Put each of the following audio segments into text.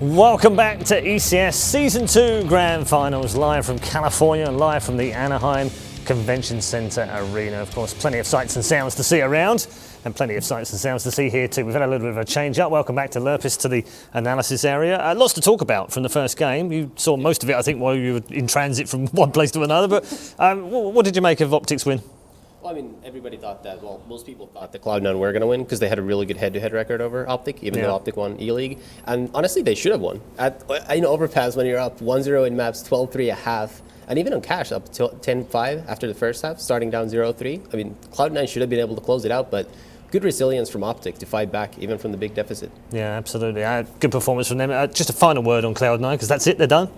Welcome back to ECS Season 2 Grand Finals, live from California, live from the Anaheim Convention Center Arena. Of course, plenty of sights and sounds to see around, and plenty of sights and sounds to see here too. We've had a little bit of a change up. Welcome back to Lopes, to the analysis area. Lots to talk about from the first game. You saw most of it, I think, while you were in transit from one place to another. But what did you make of Optic's win? Well, I mean, everybody thought that, well, most people thought that Cloud9 were going to win because they had a really good head-to-head record over Optic, even though Optic won E-League. And honestly, they should have won. In Overpass, when you're up 1-0 in maps, 12-3 a half, and even on Cash, up to 10-5 after the first half, starting down 0-3. I mean, Cloud9 should have been able to close it out, but good resilience from Optic to fight back, even from the big deficit. Yeah, absolutely. Good performance from them. Just a final word on Cloud9, because that's it, they're done.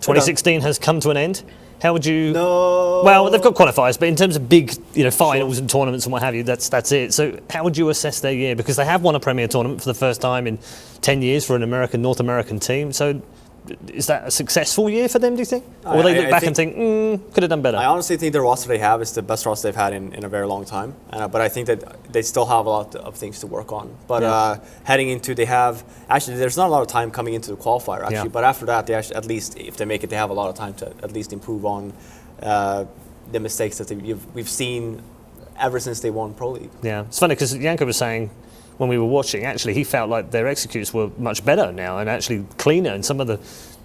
2016 has come to an end. How would you? No. Well, they've got qualifiers, but in terms of big, finals and tournaments and what have you, that's it. So, how would you assess their year? Because they have won a Premier tournament for the first time in 10 years for an North American team. So, is that a successful year for them, do you think? Or they look back and think, could have done better? I honestly think the roster they have is the best roster they've had in a very long time. But I think that they still have a lot of things to work on. But heading into, there's not a lot of time coming into the qualifier, actually. Yeah. But after that, at least, if they make it, they have a lot of time to at least improve on the mistakes that we've seen ever since they won Pro League. Yeah, it's funny because Janko was saying, when we were watching, actually, he felt like their executes were much better now and actually cleaner, and some of the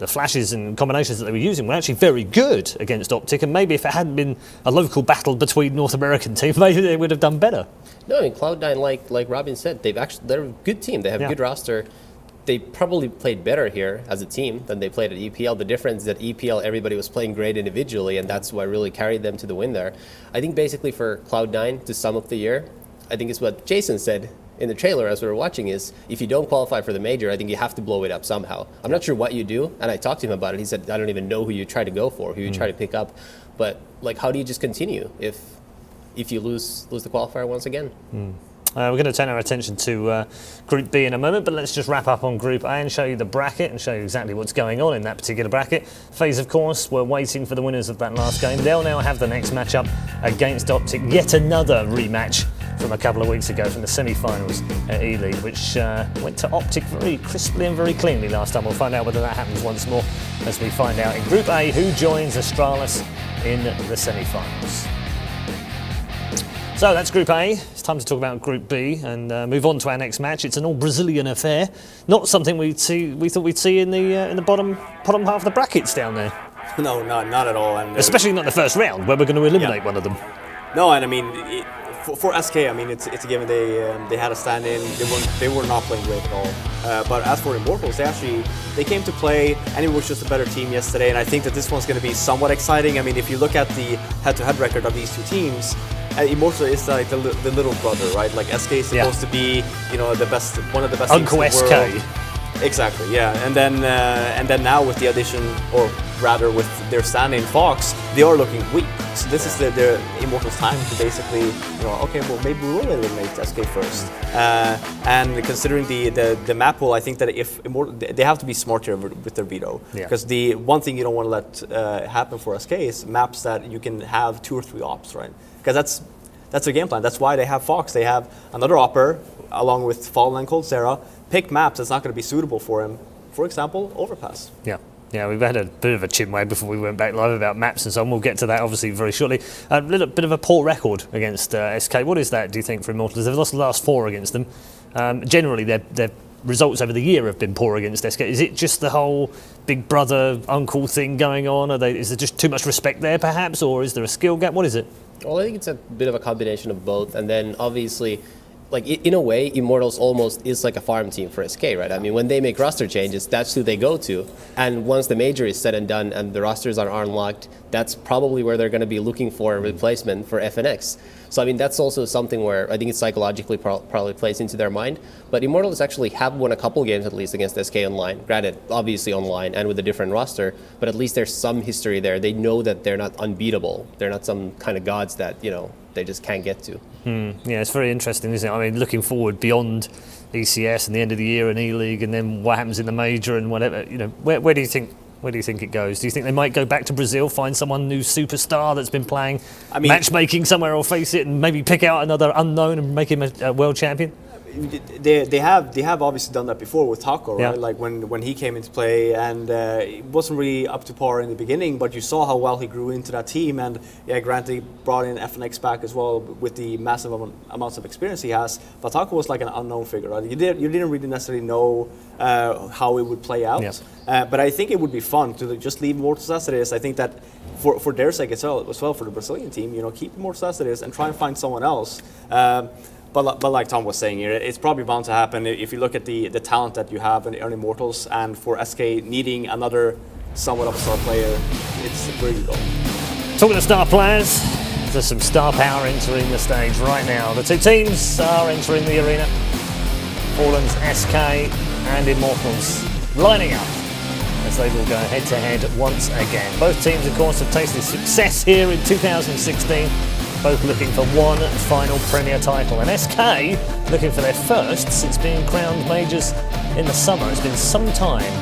flashes and combinations that they were using were actually very good against Optic, and maybe if it hadn't been a local battle between North American teams, maybe they would have done better. No, I mean, Cloud9, like Robin said, they're a good team. They have a good roster. They probably played better here as a team than they played at EPL. The difference is that EPL, everybody was playing great individually, and that's what really carried them to the win there. I think basically for Cloud9 to sum up the year, I think it's what Jason said in the trailer as we were watching, is if you don't qualify for the major, I think you have to blow it up somehow. I'm not sure what you do, and I talked to him about it. He said, I don't even know who you try to go for, who you try to pick up. But like, how do you just continue if you lose the qualifier once again? We're going to turn our attention to Group B in a moment, but let's just wrap up on Group A and show you the bracket and show you exactly what's going on in that particular bracket. FaZe, of course, we're waiting for the winners of that last game. They'll now have the next matchup against Optic, yet another rematch from a couple of weeks ago from the semi-finals at E-League, which went to Optic very crisply and very cleanly last time. We'll find out whether that happens once more as we find out in Group A who joins Astralis in the semi-finals. So that's Group A. It's time to talk about Group B and move on to our next match. It's an all-Brazilian affair, not something we thought we'd see in the bottom half of the brackets down there. No, not at all. And especially not the first round, where we're going to eliminate one of them. No, and I mean, for SK, I mean, it's a given. They had a stand-in. They were not playing great at all. But as for Immortals, they came to play, and it was just a better team yesterday. And I think that this one's going to be somewhat exciting. I mean, if you look at the head-to-head record of these two teams, Immortals is like the little brother, right? Like SK is supposed to be, the best, one of the best Uncle teams in the world. SK. Exactly, yeah. And then now with the addition, or rather with their stand-in Fox, they are looking weak. So this is their Immortals' time to basically, okay, well, maybe we will eliminate SK first. And considering the map pool, I think that if they have to be smarter with their veto. Because the one thing you don't want to let happen for SK is maps that you can have 2 or 3 ops, right? Because that's their game plan. That's why they have Fox. They have another opper along with Fallen and coldzera. Pick maps that's not going to be suitable for him. For example, Overpass. Yeah, we've had a bit of a chinwag before we went back live about maps and so on. We'll get to that obviously very shortly. A little bit of a poor record against SK. What is that, do you think, for Immortals? They've lost the last 4 against them. Generally, their results over the year have been poor against SK. Is it just the whole big brother, uncle thing going on? Is there just too much respect there, perhaps? Or is there a skill gap? What is it? Well, I think it's a bit of a combination of both. And then, obviously, like in a way, Immortals almost is like a farm team for SK, right? I mean, when they make roster changes, that's who they go to. And once the major is said and done and the rosters are unlocked, that's probably where they're going to be looking for a replacement for FNX. So, I mean, that's also something where I think it psychologically probably plays into their mind. But Immortals actually have won a couple games at least against SK online. Granted, obviously online and with a different roster, but at least there's some history there. They know that they're not unbeatable. They're not some kind of gods that, they just can't get to. Yeah, it's very interesting, isn't it? I mean, looking forward beyond ECS and the end of the year and E-League and then what happens in the major and whatever, where do you think it goes? Do you think they might go back to Brazil, find someone new superstar that's been playing matchmaking somewhere or face it and maybe pick out another unknown and make him a world champion? they have obviously done that before with Taco, right? Yeah. Like when he came into play, and it wasn't really up to par in the beginning, but you saw how well he grew into that team. And yeah, granted, he brought in FNX back as well with the massive amounts of experience he has. But Taco was like an unknown figure, right? You didn't really necessarily know how it would play out. Yeah. But I think it would be fun to just leave Immortals as it is. I think that for their sake as well, for the Brazilian team, keep Immortals as it is and try and find someone else. But like Tom was saying here, it's probably bound to happen if you look at the talent that you have in Immortals, and for SK needing another somewhat of a star player, it's where you go. Talking of star players, there's some star power entering the stage right now. The two teams are entering the arena. Fallen's SK and Immortals lining up as they will go head-to-head once again. Both teams, of course, have tasted success here in 2016, both looking for one final Premier title. And SK looking for their first since being crowned majors in the summer. It's been some time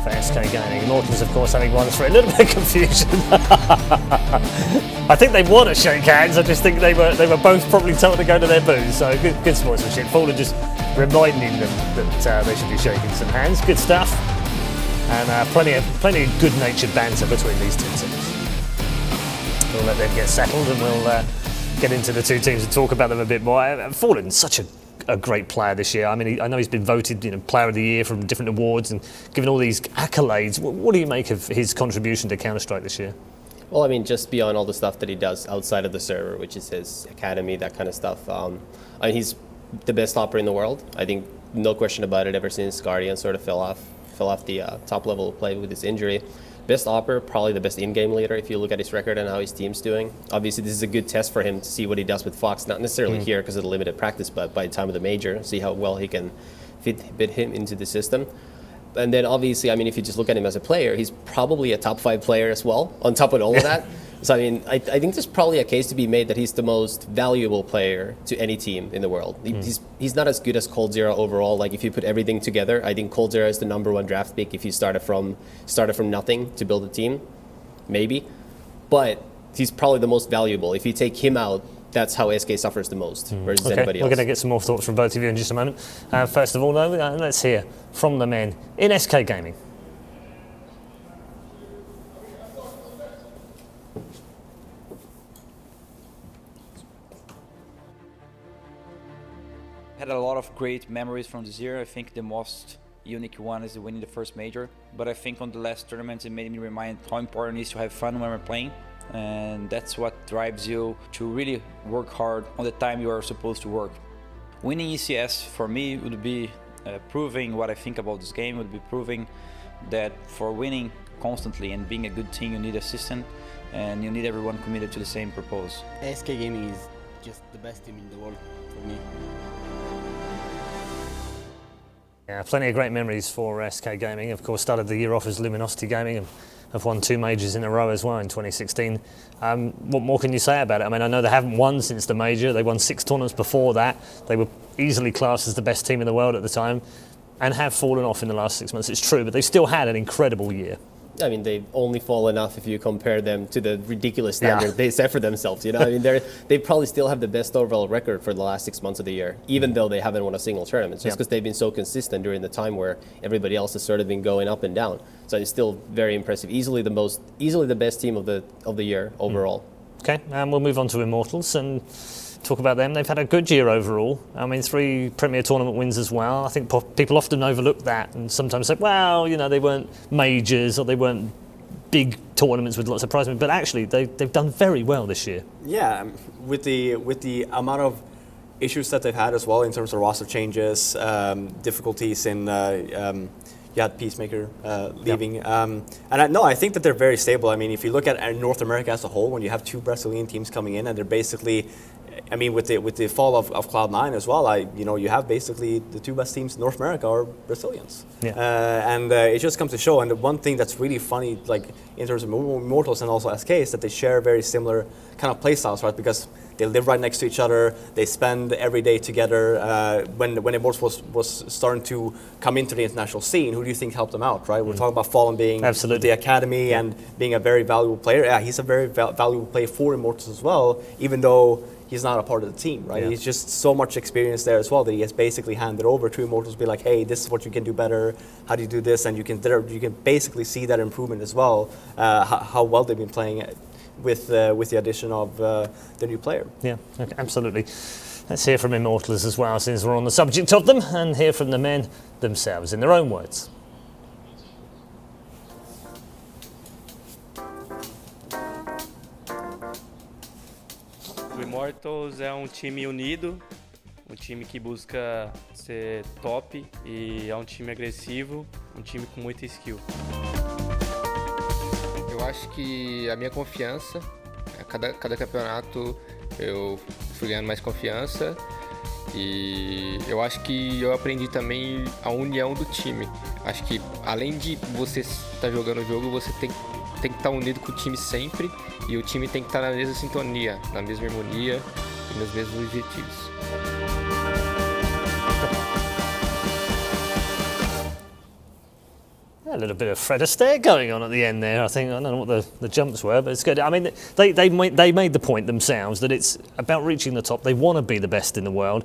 for SK Gaming. Immortals, of course, having won through a little bit of confusion. I think they want to shake hands. I just think they were both probably told to go to their booths. So good sportsmanship. Fallen just reminding them that they should be shaking some hands. Good stuff. And plenty of good-natured banter between these two teams. We'll let them get settled, and we'll get into the two teams and talk about them a bit more. Fallen's such a great player this year. I mean, I know he's been voted Player of the Year from different awards and given all these accolades. What do you make of his contribution to Counter-Strike this year? Well, I mean, just beyond all the stuff that he does outside of the server, which is his academy, that kind of stuff. I mean, he's the best operator in the world. I think no question about it. Ever since Guardian sort of fell off the top level of play with his injury. Best operator, probably the best in-game leader if you look at his record and how his team's doing. Obviously, this is a good test for him to see what he does with Fox, not necessarily here because of the limited practice, but by the time of the major, see how well he can fit him into the system. And then obviously, I mean, if you just look at him as a player, he's probably a top 5 player as well, on top of all of that. So, I mean, I think there's probably a case to be made that he's the most valuable player to any team in the world. He's not as good as coldzera overall. Like, if you put everything together, I think coldzera is the #1 draft pick if you started from nothing to build a team, maybe. But he's probably the most valuable. If you take him out, that's how SK suffers the most versus anybody else. We're going to get some more thoughts from both of you in just a moment. First of all, though, let's hear from the men in SK Gaming. Had a lot of great memories from this year. I think the most unique one is winning the first major. But I think on the last tournament, it made me remind how important it is to have fun when we're playing. And that's what drives you to really work hard on the time you are supposed to work. Winning ECS for me would be proving what I think about this game, would be proving that for winning constantly and being a good team, you need a system and you need everyone committed to the same purpose. SK Gaming is just the best team in the world for me. Yeah, plenty of great memories for SK Gaming. Of course, started the year off as Luminosity Gaming and have won 2 majors in a row as well in 2016. What more can you say about it? I mean, I know they haven't won since the major. They won 6 tournaments before that. They were easily classed as the best team in the world at the time and have fallen off in the last 6 months. It's true, but they've still had an incredible year. I mean, they've only fallen off if you compare them to the ridiculous standard they set for themselves. I mean, they probably still have the best overall record for the last 6 months of the year, even though they haven't won a single tournament, just because they've been so consistent during the time where everybody else has sort of been going up and down. So it's still very impressive. Easily the best team of the year overall. Okay, and we'll move on to Immortals and talk about them. They've had a good year overall. I mean, 3 Premier Tournament wins as well. I think people often overlook that and sometimes say, well, they weren't majors or they weren't big tournaments with lots of prizes, but actually they've done very well this year. Yeah, with the amount of issues that they've had as well in terms of roster changes, difficulties in you had Peacemaker leaving. I think that they're very stable. I mean, if you look at North America as a whole, when you have 2 Brazilian teams coming in and they're basically, I mean, with the fall of Cloud9 as well, you have basically the 2 best teams in North America are Brazilians. Yeah. It just comes to show. And the one thing that's really funny, like in terms of Immortals and also SK, is that they share very similar kind of play styles, right? Because they live right next to each other. They spend every day together. When Immortals was starting to come into the international scene, who do you think helped them out, right? We're talking about Fallen being the academy and being a very valuable player. Yeah, he's a very valuable player for Immortals as well, even though he's not a part of the team, right? Yeah. He's just so much experience there as well that he has basically handed over to Immortals, be like, hey, this is what you can do better. How do you do this? And you can basically see that improvement as well. How well they've been playing with the addition of the new player. Yeah, okay, absolutely. Let's hear from Immortals as well, since we're on the subject of them, and hear from the men themselves in their own words. O Immortals é um time unido, um time que busca ser top e é um time agressivo, um time com muita skill. Eu acho que a minha confiança, a cada campeonato eu fui ganhando mais confiança e eu acho que eu aprendi também a união do time. Acho que além de você estar jogando o jogo, você tem que estar unido com o time sempre e o time tem que estar na mesma sintonia, na mesma harmonia e nos mesmos objetivos. A little bit of Fred Astaire going on at the end there. I don't know what the jumps were, but it's good. I mean, they made the point themselves that it's about reaching the top. They want to be the best in the world,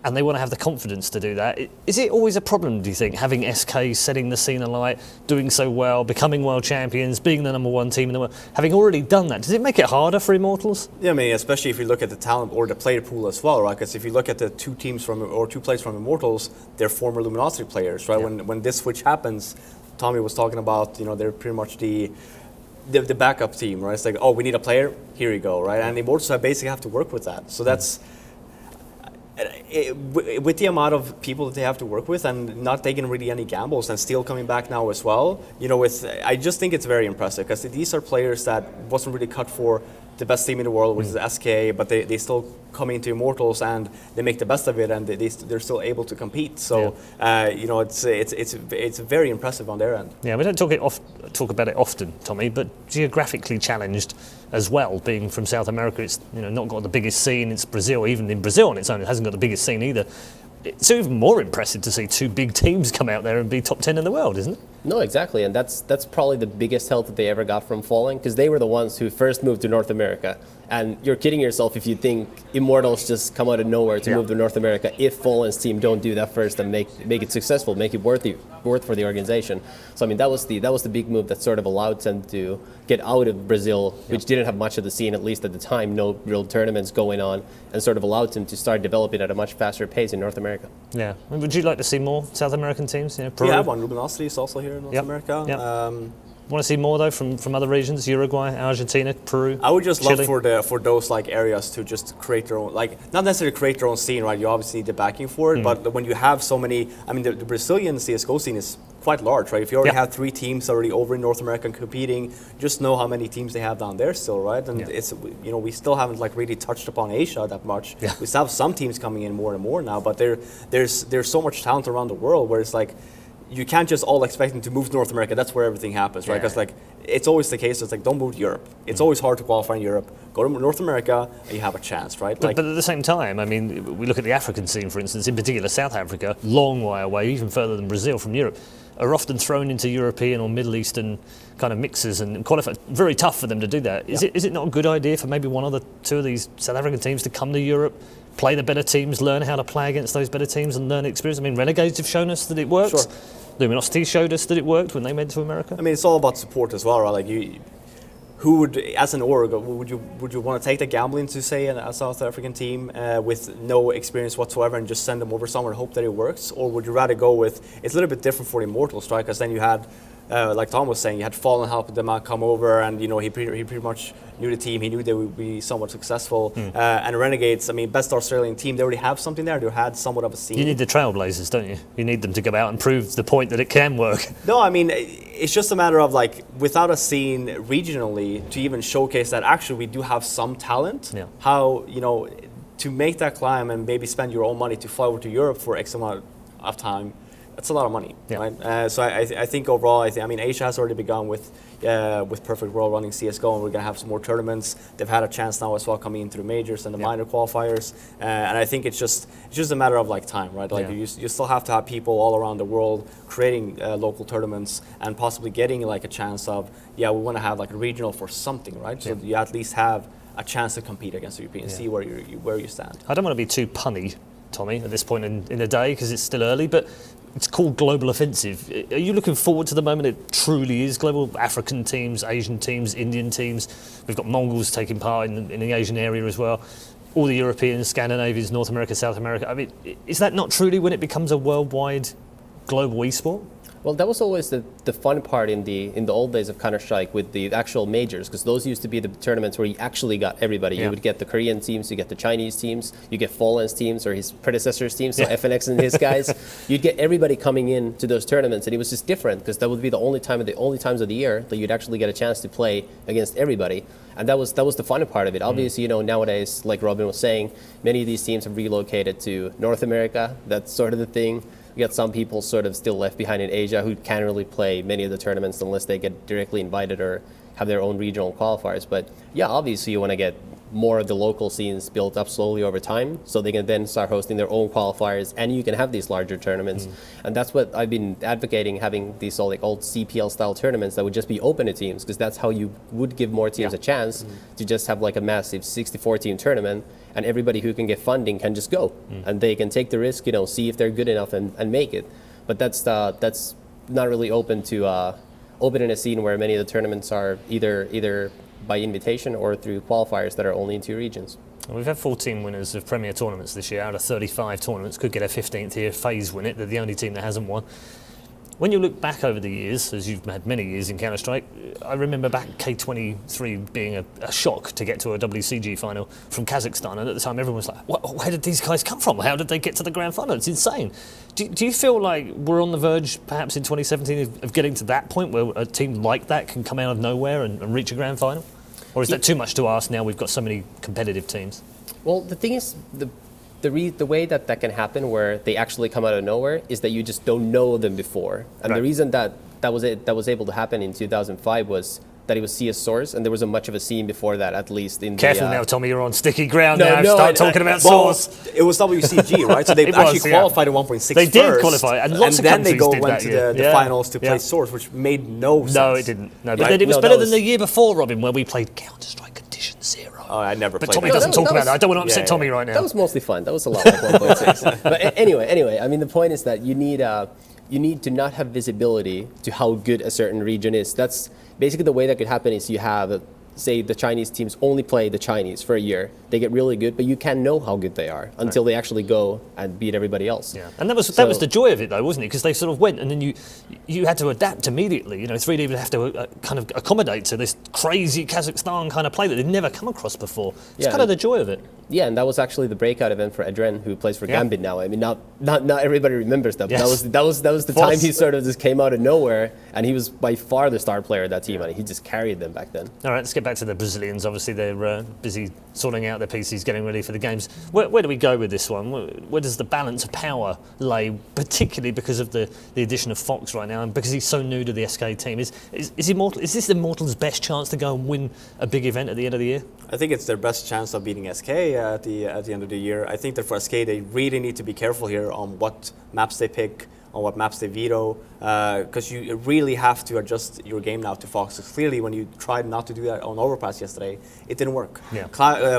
and they want to have the confidence to do that. Is it always a problem, do you think, having SK setting the scene alight, doing so well, becoming world champions, being the #1 team in the world, having already done that? Does it make it harder for Immortals? Yeah, I mean, especially if you look at the talent or the player pool as well, right? Because if you look at the two players from Immortals, they're former Luminosity players, right? Yeah. When this switch happens, Tommy was talking about, they're pretty much the backup team, right? It's like, oh, we need a player, here you go, right? And Immortals basically have to work with that. So that's with the amount of people that they have to work with and not taking really any gambles and still coming back now as well, I just think it's very impressive because these are players that wasn't really cut for the best team in the world, which is SK, but they still come into Immortals and they make the best of it, and they're still able to compete. So it's very impressive on their end. Yeah, we don't talk about it often, Tommy, but geographically challenged as well. Being from South America, it's not got the biggest scene. It's Brazil, even in Brazil on its own, it hasn't got the biggest scene either. It's even more impressive to see two big teams come out there and be top 10 in the world, isn't it? No, exactly, and that's probably the biggest help that they ever got from Fallen, because they were the ones who first moved to North America. And you're kidding yourself if you think Immortals just come out of nowhere to move to North America if Fallen's team don't do that first and make it successful, make it worth for the organization. So I mean that was the big move that sort of allowed them to get out of Brazil, which didn't have much of the scene, at least at the time, no real tournaments going on, and sort of allowed them to start developing at a much faster pace in North America. Yeah. Would you like to see more South American teams? Peru? We have one. Luminosity is also here in North America. Yep. Want to see more though from other regions, Uruguay, Argentina, Peru? I would just Chile? love for those areas to just create their own, not necessarily create their own scene, right? You obviously need the backing for it, but when you have so many, I mean, the Brazilian CS:GO scene is quite large, right? If you already have 3 teams already over in North America competing, just know how many teams they have down there still, right? And it's we still haven't really touched upon Asia that much. Yeah. We still have some teams coming in more and more now, but there's so much talent around the world where it's you can't just all expect them to move to North America. That's where everything happens, right? Because it's always the case. It's don't move to Europe. It's always hard to qualify in Europe. Go to North America and you have a chance, right? But at the same time, I mean, we look at the African scene, for instance, in particular South Africa, long way away, even further than Brazil from Europe, are often thrown into European or Middle Eastern kind of mixes and qualify. Very tough for them to do that. Is it not a good idea for maybe one or two of these South African teams to come to Europe, play the better teams, learn how to play against those better teams and learn experience? I mean, Renegades have shown us that it works. Sure. Luminosity showed us that it worked when they made it to America. I mean, it's all about support as well, right? Who would, as an org, would you want to take the gambling to say a South African team with no experience whatsoever and just send them over somewhere and hope that it works, or would you rather go with? It's a little bit different for Immortals, right? Because then you had, like Tom was saying, you had Fallen help them out come over, and he pretty much knew the team. He knew they would be somewhat successful. And Renegades, I mean, best Australian team. They already have something there. They had somewhat of a scene. You need the trailblazers, don't you? You need them to go out and prove the point that it can work. No, I mean, it's just a matter of without a scene regionally to even showcase that actually we do have some talent. Yeah. How to make that climb and maybe spend your own money to fly over to Europe for X amount of time. That's a lot of money, right? So I think overall, I mean, Asia has already begun with Perfect World running CS:GO, and we're gonna have some more tournaments. They've had a chance now as well coming into the majors and the minor qualifiers, and I think it's just a matter of time, right? You still have to have people all around the world creating local tournaments and possibly getting a chance of we want to have a regional for something, right? So you at least have a chance to compete against the Europeans, see where you stand. I don't want to be too punny, Tommy, at this point in the day because it's still early, but it's called Global Offensive. Are you looking forward to the moment it truly is global? African teams, Asian teams, Indian teams. We've got Mongols taking part in the Asian area as well. All the Europeans, Scandinavians, North America, South America. I mean, is that not truly when it becomes a worldwide global esport? Well, that was always the fun part in the old days of Counter-Strike with the actual majors, because those used to be the tournaments where you actually got everybody. You would get the Korean teams, you get the Chinese teams, you get Fallen's teams or his predecessors' teams, so FNX and his guys. You'd get everybody coming in to those tournaments, and it was just different because that would be the only times of the year that you'd actually get a chance to play against everybody. And that was the fun part of it. Obviously, you know, nowadays, like Robin was saying, many of these teams have relocated to North America. That's sort of the thing. You got some people sort of still left behind in Asia who can't really play many of the tournaments unless they get directly invited or have their own regional qualifiers. But yeah, obviously you want to get more of the local scenes built up slowly over time so they can then start hosting their own qualifiers and you can have these larger tournaments. And that's what I've been advocating, having these all like old CPL style tournaments that would just be open to teams, because that's how you would give more teams a chance to just have like a massive 64 team tournament, and everybody who can get funding can just go and they can take the risk, you know, see if they're good enough and make it. But that's not really open to open in a scene where many of the tournaments are either by invitation or through qualifiers that are only in 2 regions. Well, we've had 14 winners of Premier tournaments this year out of 35 tournaments. Could get a 15th here. FaZe win it. They're the only team that hasn't won. When you look back over the years, as you've had many years in Counter-Strike, I remember back K23 being a shock to get to a WCG final from Kazakhstan, and at the time everyone was like, where did these guys come from? How did they get to the grand final? It's insane. Do you feel like we're on the verge, perhaps in 2017, of getting to that point where a team like that can come out of nowhere and reach a grand final? Or is that too much to ask now we've got so many competitive teams? Well, the thing is, the way that can happen where they actually come out of nowhere is that you just don't know them before. And the reason that was able to happen in 2005 was that it was CS Source, and there wasn't much of a scene before that, at least in Careful now, Tommy, you're on sticky ground now. No, Start talking about Source. It was WCG, right? So they actually qualified at 1.6 They first, did qualify, and lots of then they countries went did to the finals to play Source, which made no sense. No, it didn't. No, but it was better than the year before, Robin, where we played Counter-Strike Condition 0. Oh, I never but played Tommy that. doesn't talk about that. I don't want to upset Tommy right now. That was mostly fun. That was a lot like 1.6. But anyway, I mean, the point is that you need to not have visibility to how good a certain region is. That's basically the way that could happen is you have, say, the Chinese teams only play the Chinese for a year. They get really good, but you can't know how good they are until they actually go and beat everybody else. Yeah, and that was the joy of it, though, wasn't it? Because they sort of went, and then you had to adapt immediately. You know, 3D would have to kind of accommodate to this crazy Kazakhstan kind of play that they'd never come across before. It's kind of the joy of it. Yeah, and that was actually the breakout event for Adren, who plays for Gambit now. I mean, not everybody remembers that. But that was the time he sort of just came out of nowhere, and he was by far the star player of that team, and he just carried them back then. All right, let's get back to the Brazilians. Obviously, they're busy sorting out their PCs, getting ready for the games. Where do we go with this one? Where does the balance of power lay, particularly because of the addition of Fox right now, and because he's so new to the SK team? Is this Immortals' best chance to go and win a big event at the end of the year? I think it's their best chance of beating SK at the end of the year. I think that for SK, they really need to be careful here on what maps they pick, on what maps they veto, because you really have to adjust your game now to Fox. Clearly, when you tried not to do that on Overpass yesterday, it didn't work. Yeah.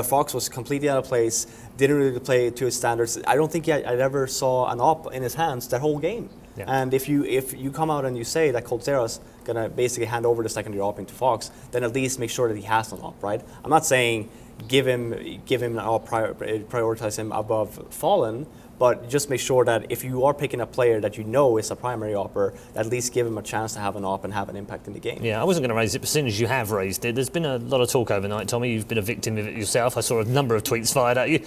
Fox was completely out of place, didn't really play to his standards. I don't think I ever saw an op in his hands that whole game. Yeah. And if you come out and you say that coldzera's gonna basically hand over the secondary op into Fox, then at least make sure that he has an op, right? I'm not saying give him an op, prioritize him above Fallen, but just make sure that if you are picking a player that you know is a primary opper, at least give him a chance to have an op and have an impact in the game. Yeah, I wasn't going to raise it, but as soon as you have raised it, there's been a lot of talk overnight, Tommy. You've been a victim of it yourself. I saw a number of tweets fired at you.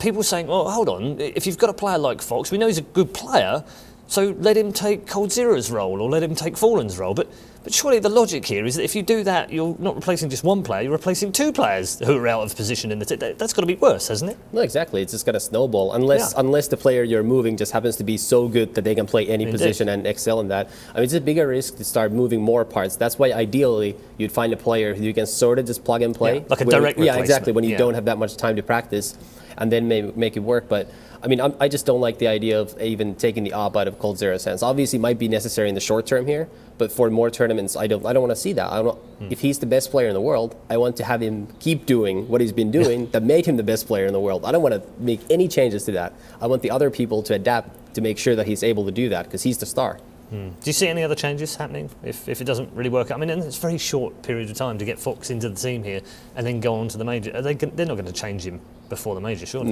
People saying, well, hold on, if you've got a player like Fox, we know he's a good player, so let him take coldzera's role or let him take Fallen's role. But surely the logic here is that if you do that, you're not replacing just one player, you're replacing 2 players who are out of position in the team. That's got to be worse, hasn't it? No, exactly. It's just going to snowball unless the player you're moving just happens to be so good that they can play any position and excel in that. I mean, it's a bigger risk to start moving more parts. That's why ideally you'd find a player who you can sort of just plug and play. Yeah, like a direct replacement. Yeah, exactly, when you don't have that much time to practice. and then make it work. But I mean, I just don't like the idea of even taking the op out of coldzera's hands. Obviously, it might be necessary in the short term here, but for more tournaments, I don't want to see that. If he's the best player in the world, I want to have him keep doing what he's been doing that made him the best player in the world. I don't want to make any changes to that. I want the other people to adapt to make sure that he's able to do that because he's the star. Do you see any other changes happening if it doesn't really work? I mean, it's a very short period of time to get Fox into the team here and then go on to the major. They're not going to change him before the major, surely?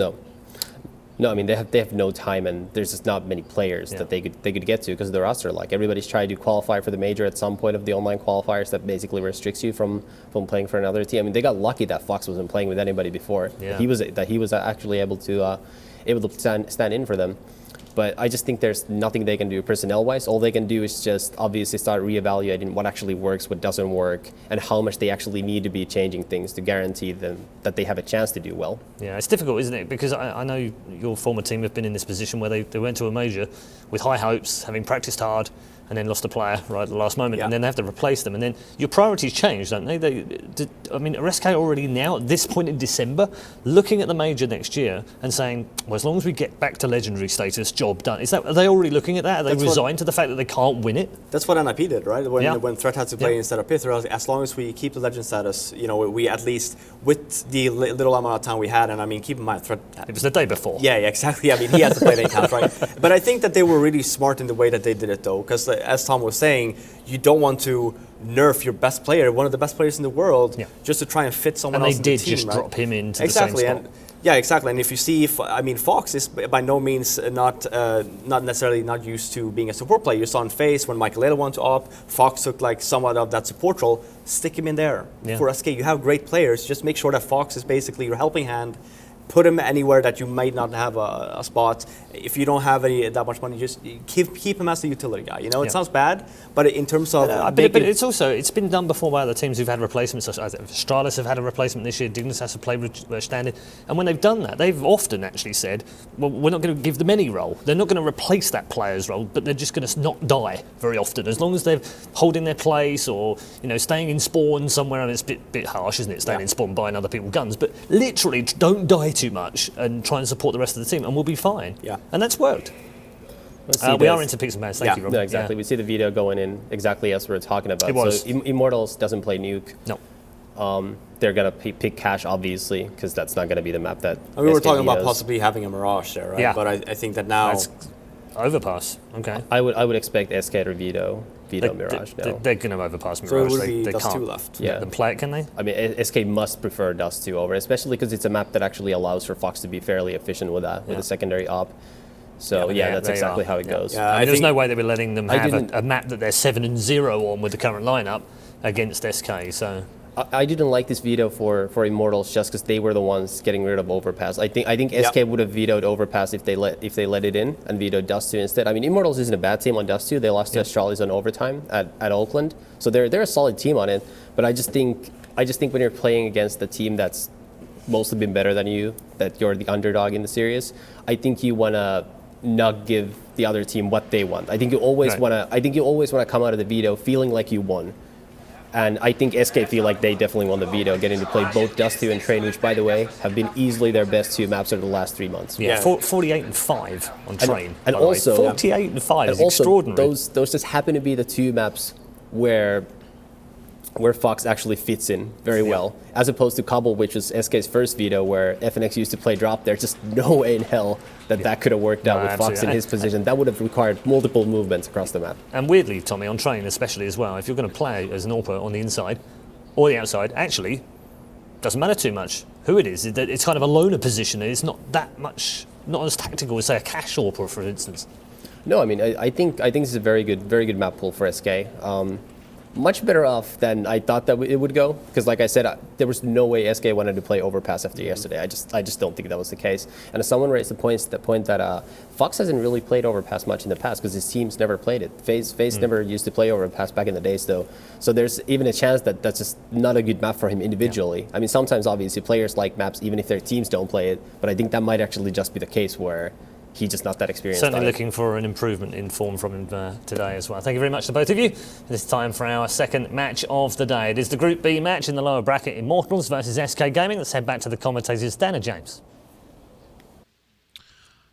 No, I mean they have no time, and there's just not many players that they could get to because of the roster. Like everybody's trying to qualify for the major at some point of the online qualifiers that basically restricts you from playing for another team. I mean they got lucky that Fox wasn't playing with anybody before. Yeah. He was actually able to stand in for them. But I just think there's nothing they can do personnel-wise. All they can do is just obviously start reevaluating what actually works, what doesn't work, and how much they actually need to be changing things to guarantee them that they have a chance to do well. Yeah, it's difficult, isn't it? Because I know your former team have been in this position where they went to a major with high hopes, having practiced hard, and then lost a player right at the last moment, and then they have to replace them. And then your priorities change, don't they? I mean, are SK already now, at this point in December, looking at the major next year and saying, well, as long as we get back to legendary status, job done. Are they already looking at that? Are they resigned to the fact that they can't win it? That's what NIP did, right? When Threat had to play instead of Pith, as long as we keep the legend status, we at least, with the little amount of time we had, and I mean, keep in mind, Threat... It was the day before. Yeah, exactly. I mean, he had to play the account, right? But I think that they were really smart in the way that they did it, though, because as Tom was saying, you don't want to nerf your best player, one of the best players in the world, just to try and fit someone else in the team. And they did just drop him into the same spot. Yeah, exactly. And if you see, Fox is by no means not necessarily not used to being a support player. You saw in FaZe when Michael went to op, Fox took like somewhat of that support role. Stick him in there for SK. You have great players. Just make sure that Fox is basically your helping hand. Put him anywhere that you might not have a spot. If you don't have that much money, just keep him as a utility guy. It sounds bad, but in terms of... but it's been done before by other teams who've had replacements. Such as Stralis have had a replacement this year, Dignitas has to play standard. And when they've done that, they've often actually said, well, we're not going to give them any role. They're not going to replace that player's role, but they're just going to not die very often. As long as they're holding their place or staying in spawn somewhere, and it's a bit harsh, isn't it, staying in spawn buying other people's guns, but literally don't die too much and try and support the rest of the team and we'll be fine. Yeah. And that's worked. We are into picks and bans. Thank you, Rob. No, exactly. We see the video going in exactly as we were talking about. It was. So Immortals doesn't play Nuke. No. They're going to pick Cash, obviously, because that's not going to be the map that we were talking about possibly having a Mirage there, right? Yeah. But I think that now... That's overpass. Okay. I would expect SK to veto Mirage now. They're going to overpass Mirage. So it would be they Dust can't 2 left. let them play it, can they? I mean, SK must prefer Dust 2 over, especially because it's a map that actually allows for Fox to be fairly efficient with a secondary op. So that's exactly how it goes. Yeah, there's no way they were letting them have a map that they're 7-0 on with the current lineup against SK. So I didn't like this veto for Immortals just because they were the ones getting rid of Overpass. I think SK would have vetoed Overpass if they let it in and vetoed Dust 2 instead. I mean, Immortals isn't a bad team on Dust 2. They lost to Astralis on overtime at Oakland, so they're a solid team on it. But I just think when you're playing against a team that's mostly been better than you, that you're the underdog in the series, I think you wanna not give the other team what they want. I think you always wanna come out of the veto feeling like you won. And I think SK feel like they definitely won the veto, getting to play both Dust 2 and Train, which, by the way, have been easily their best 2 maps over the last 3 months. 48-5 on Train. And also 48-5 is extraordinary. Those just happen to be the 2 maps where Fox actually fits in very well, as opposed to Cobble, which was SK's first veto, where FNX used to play drop. There's just no way in hell that could have worked out with Fox in his position. That would have required multiple movements across the map. And weirdly, Tommy, on Train especially as well, if you're going to play as an AWPer on the inside or the outside, actually doesn't matter too much who it is. It's kind of a loner position. It's not that much, not as tactical as, say, a Cash AWPer, for instance. No, I mean, I think this is a very good map pool for SK. Much better off than I thought that it would go, because like I said, there was no way SK wanted to play Overpass after yesterday. I just don't think that was the case. And as someone raised the point that Fox hasn't really played Overpass much in the past because his teams never played it. FaZe never used to play Overpass back in the days, though. So there's even a chance that that's just not a good map for him individually. I mean, sometimes obviously players like maps even if their teams don't play it, but I think that might actually just be the case where he's just not that experienced. Certainly looking for an improvement in form from him today as well. Thank you very much to both of you. It's time for our second match of the day. It is the Group B match in the lower bracket, Immortals versus SK Gaming. Let's head back to the commentators, Dan and James.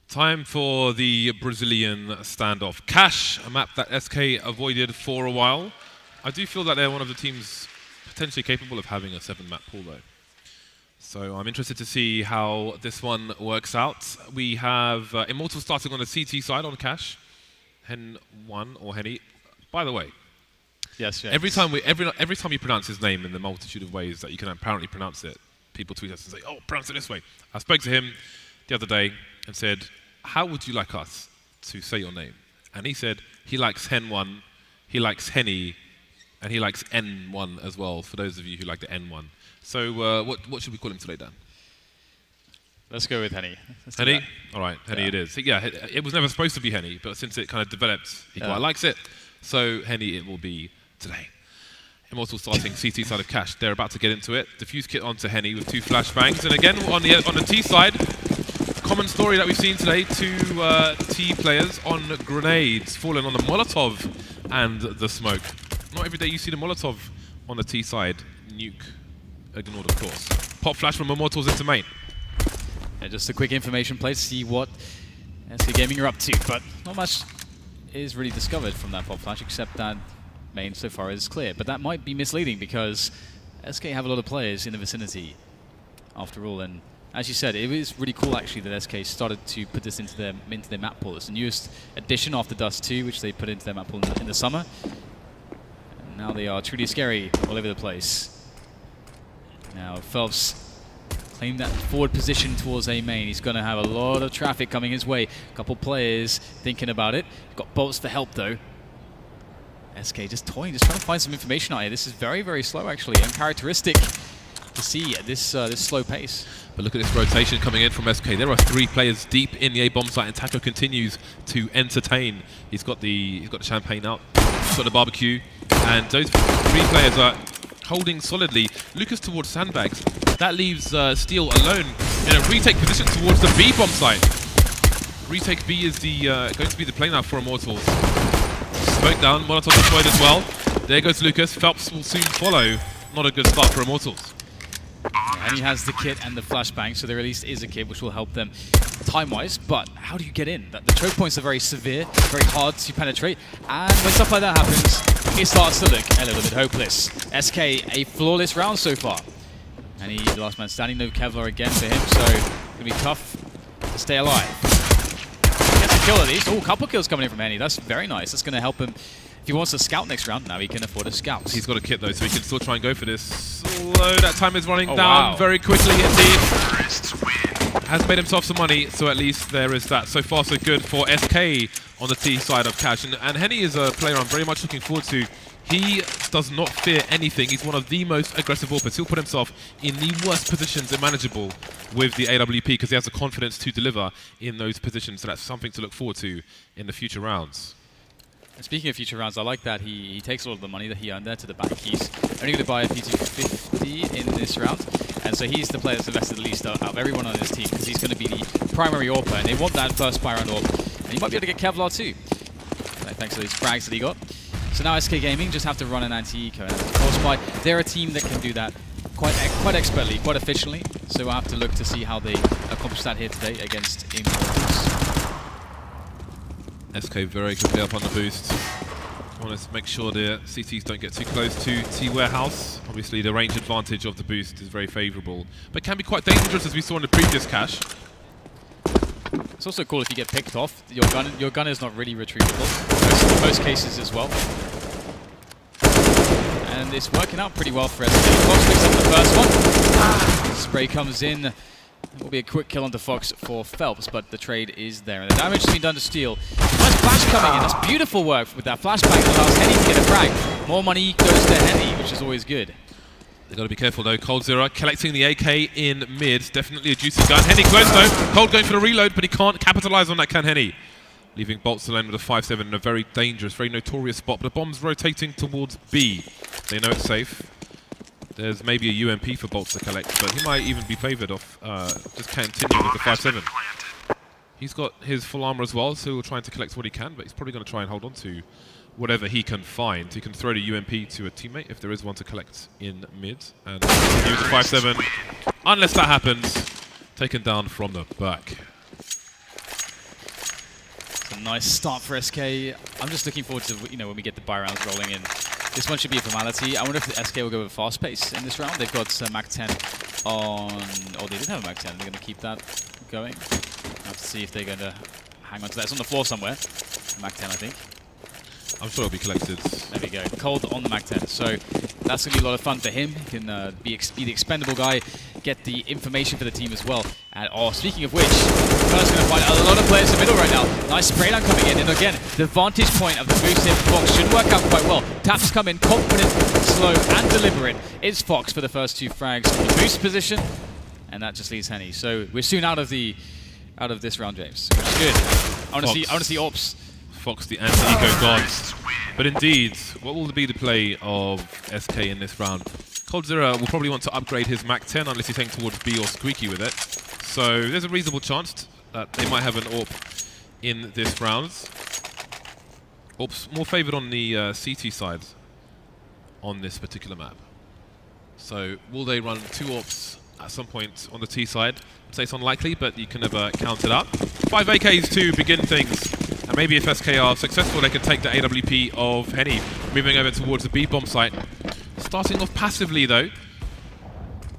Time for the Brazilian standoff. Cash, a map that SK avoided for a while. I do feel that they're one of the teams potentially capable of having a 7-map pool though. So I'm interested to see how this one works out. We have Immortals starting on the CT side on Cash. Hen1 or Henny. By the way, yes. every time you pronounce his name in the multitude of ways that you can apparently pronounce it, people tweet us and say, "Oh, pronounce it this way." I spoke to him the other day and said, "How would you like us to say your name?" And he said he likes Hen1, he likes Henny, and he likes N1 as well, for those of you who like the N1. So what should we call him today, Dan? Let's go with Henny. Henny? All right, Henny it is. Yeah, it was never supposed to be Henny, but since it kind of developed, he quite likes it. So Henny it will be today. Immortal starting CT side of Cash. They're about to get into it. Diffuse kit onto Henny with 2 flashbangs. And again, on the T side, common story that we've seen today, 2 T players on grenades, falling on the Molotov and the smoke. Not every day you see the Molotov on the T side. Nuke ignored, of course. Pop flash from Immortals into main. Yeah, just a quick information play to see what SK Gaming are up to, but not much is really discovered from that pop flash, except that main so far is clear. But that might be misleading because SK have a lot of players in the vicinity after all, and as you said, it is really cool actually that SK started to put this into their map pool. It's the newest addition after Dust 2, which they put into their map pool in the summer. And now they are truly scary all over the place. Now felps claim that forward position towards A main. He's going to have a lot of traffic coming his way. A couple players thinking about it. Got boltz for help though. SK just toying, just trying to find some information out here. This is very, very slow actually, uncharacteristic to see at this slow pace. But look at this rotation coming in from SK. There are 3 players deep in the A bomb site, and Taco continues to entertain. He's got the champagne out, he's got the barbecue, and those 3 players are holding solidly. Lucas towards sandbags. That leaves Steel alone in a retake position towards the B bomb site. Retake B is going to be the play now for Immortals. Smoke down, Molotov deployed as well. There goes Lucas. Felps will soon follow. Not a good start for Immortals. And he has the kit and the flashbang, so there at least is a kit which will help them time-wise. But how do you get in? The choke points are very severe, very hard to penetrate, and when stuff like that happens, it starts to look a little bit hopeless. SK, a flawless round so far. And he's the last man standing, no Kevlar again for him, so it's going to be tough to stay alive. Gets a kill at least. Oh, a couple kills coming in from Henny. That's very nice. That's going to help him. If he wants to scout next round, now he can afford a scout. He's got a kit though, so he can still try and go for this. Although that time is running down very quickly indeed. Has made himself some money, so at least there is that. So far so good for SK on the T side of Cash. And Henny is a player I'm very much looking forward to. He does not fear anything. He's one of the most aggressive AWPers. He'll put himself in the worst positions imaginable with the AWP because he has the confidence to deliver in those positions. So that's something to look forward to in the future rounds. And speaking of future rounds, I like that he takes all of the money that he earned there to the bank. He's only going to buy a P250 in this round. And so he's the player that's invested the least out of everyone on his team because he's going to be the primary AWPer. And they want that first buy round AWP. And he might be able to get Kevlar too, thanks to these frags that he got. So now SK Gaming just have to run an anti-eco and anti-force buy. They're a team that can do that quite expertly, quite efficiently. So we'll have to look to see how they accomplish that here today against Immortals. SK very quickly up on the boost. Want to make sure the CTs don't get too close to T Warehouse. Obviously the range advantage of the boost is very favourable, but can be quite dangerous as we saw in the previous Cash. It's also cool if you get picked off. Your gun is not really retrievable in most cases as well. And it's working out pretty well for SK. Fox picks up the first one. Spray comes in. It will be a quick kill onto Fox for felps, but the trade is there. And the damage has been done to Steel. Nice flash coming in. That's beautiful work with that flashbang that allows Henny to get a frag. More money goes to Henny, which is always good. They've got to be careful though. coldzera collecting the AK in mid. Definitely a juicy gun. Henny close though. Cold going for the reload, but he can't capitalize on that, can Henny? Leaving boltz alone with a 5-7 in a very dangerous, very notorious spot. But the bomb's rotating towards B. They know it's safe. There's maybe a UMP for boltz to collect, but he might even be favoured off just continuing with the 5-7. He's got his full armor as well, so he'll try to collect what he can, but he's probably going to try and hold on to whatever he can find. He can throw the UMP to a teammate if there is one to collect in mid, and use the 5-7. Unless that happens, taken down from the back. It's a nice start for SK. I'm just looking forward to, when we get the buy rounds rolling in. This one should be a formality. I wonder if the SK will go with fast pace in this round. They've got Mac 10 on... Oh, they did have a Mac 10. They're going to keep that going. I have to see if they're going to hang on to that. It's on the floor somewhere. Mac 10, I think. I'm sure it'll be collected. There we go. Cold on the Mac 10. So that's going to be a lot of fun for him. He can be the expendable guy, get the information for the team as well. And speaking of which, First going to find a lot of players in the middle right now. Nice spray down coming in. And again, the vantage point of the boost here for Fox should work out quite well. Taps come in confident, slow, and deliberate. It's Fox for the first 2 frags from the boost position. And that just leaves Henny. So we're soon out of this round, James. Which is good. I want to see Ops. Fox, the anti-eco god. But indeed, what will be the play of SK in this round? coldzera will probably want to upgrade his Mac 10 unless he's heading towards B or Squeaky with it. So there's a reasonable chance that they might have an AWP in this round. AWP's more favoured on the CT side on this particular map. So will they run 2 AWPs at some point on the T side? I'd say it's unlikely, but you can never count it up. 5 AKs to begin things. And maybe if SK are successful, they can take the AWP of Henny, moving over towards the B bomb site. Starting off passively though.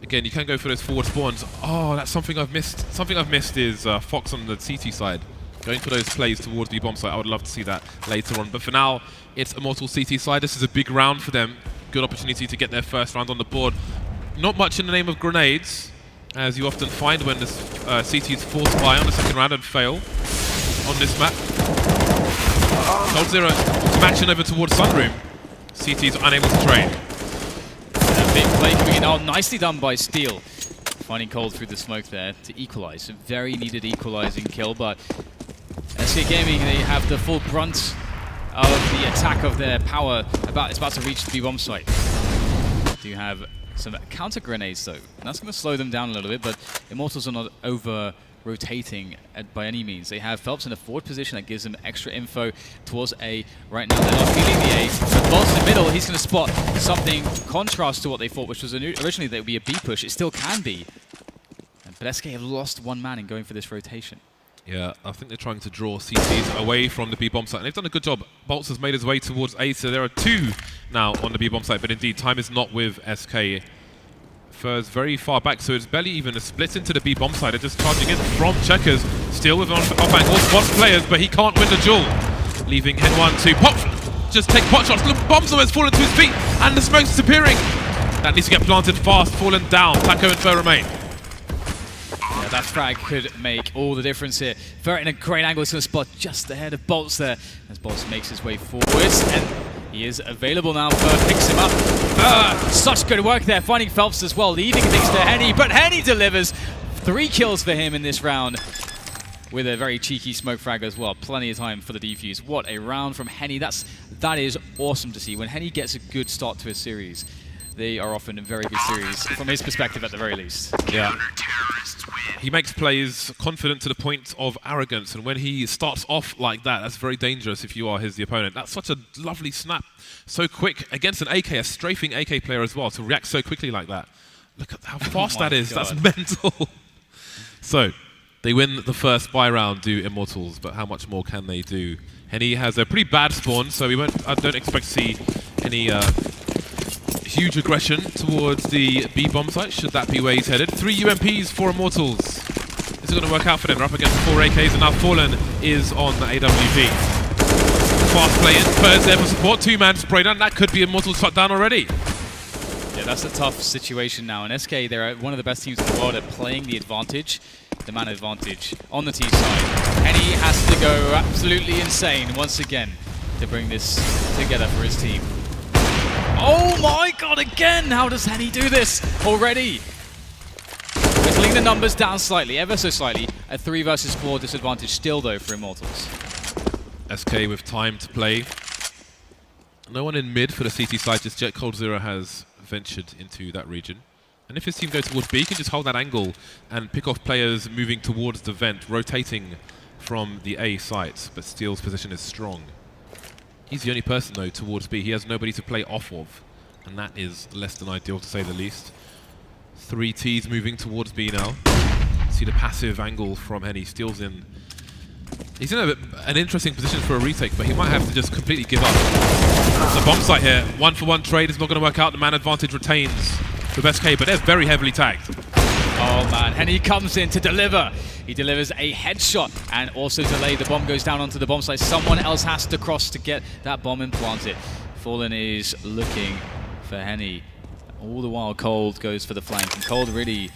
Again, you can go for those forward spawns. Oh, that's something I've missed. Something I've missed is Fox on the CT side. Going for those plays towards the bomb site. I would love to see that later on. But for now, it's Immortals CT side. This is a big round for them. Good opportunity to get their first round on the board. Not much in the name of grenades, as you often find when the CT is forced by on the second round and fail on this map. coldzera smashing over towards Sunroom. CT is unable to trade. A big play coming in. Oh, nicely done by Steel. Finding Cold through the smoke there to equalize. A very needed equalizing kill, but SK Gaming, they have the full brunt of the attack of their power. It's about to reach the B-bomb site. Do have some counter grenades though. And that's going to slow them down a little bit, but Immortals are not over rotating by any means. They have Felps in a forward position that gives them extra info towards A. Right now they're not feeling the A. But boltz in the middle, he's going to spot something contrast to what they thought, which was originally that it would be a B push. It still can be. But SK have lost 1 man in going for this rotation. Yeah, I think they're trying to draw CTs away from the B-bomb site. And they've done a good job. boltz has made his way towards A, so there are 2 now on the B-bomb site. But indeed, time is not with SK. Fur's very far back, so it's barely even a split into the B-bomb side. They're just charging in from Checkers. Still with off angle, spots players, but he can't win the duel. Leaving Hen1 to pop, just take pot shots. Look, Bombs has fallen to his feet, and the smoke's disappearing. That needs to get planted fast, fallen down. Pacheco and Fur remain. Yeah, that frag could make all the difference here. Fur in a great angle, is going to spot just ahead of boltz there, as boltz makes his way forwards, and he is available now. Fur picks him up. Such good work there, finding Felps as well, leaving things to Henny, but Henny delivers 3 kills for him in this round with a very cheeky smoke frag as well. Plenty of time for the defuse. What a round from Henny. That is awesome to see. When Henny gets a good start to a series, they are often a very good series, from his perspective at the very least. Yeah. He makes plays confident to the point of arrogance, and when he starts off like that, that's very dangerous if you are the opponent. That's such a lovely snap. So quick against an AK, a strafing AK player as well, to react so quickly like that. Look at how fast that is. God. That's mental. So, they win the first buy round, do Immortals, but how much more can they do? Henny has a pretty bad spawn, so I don't expect to see any huge aggression towards the B bomb site, should that be where he's headed. 3 UMPs for Immortals. This is going to work out for them. They're up against 4 AKs, and now Fallen is on the AWP. Fast play in, Fur's there for support, 2-man spray down. That could be Immortals shut down already. Yeah, that's a tough situation now. And SK, they're one of the best teams in the world at playing the advantage, the man advantage on the T side. Henny has to go absolutely insane once again to bring this together for his team. Oh my god, again! How does Henny do this already? Whittling the numbers down slightly, ever so slightly. A 3 versus 4 disadvantage still, though, for Immortals. SK with time to play. No one in mid for the CT side just yet. coldzera has ventured into that region. And if his team go towards B, he can just hold that angle and pick off players moving towards the vent, rotating from the A site. But Steel's position is strong. He's the only person, though, towards B. He has nobody to play off of, and that is less than ideal, to say the least. 3 Ts moving towards B now. See the passive angle from Henny. Steals in He's in an interesting position for a retake, but he might have to just completely give up. The bomb site here, 1-for-1 trade is not going to work out. The man advantage retains with SK, but they're very heavily tagged. Oh man, and he comes in to deliver. He delivers a headshot and also delay. The bomb goes down onto the bomb site. Someone else has to cross to get that bomb implanted. Fallen is looking for Henny. All the while, Cold goes for the flank, and Cold really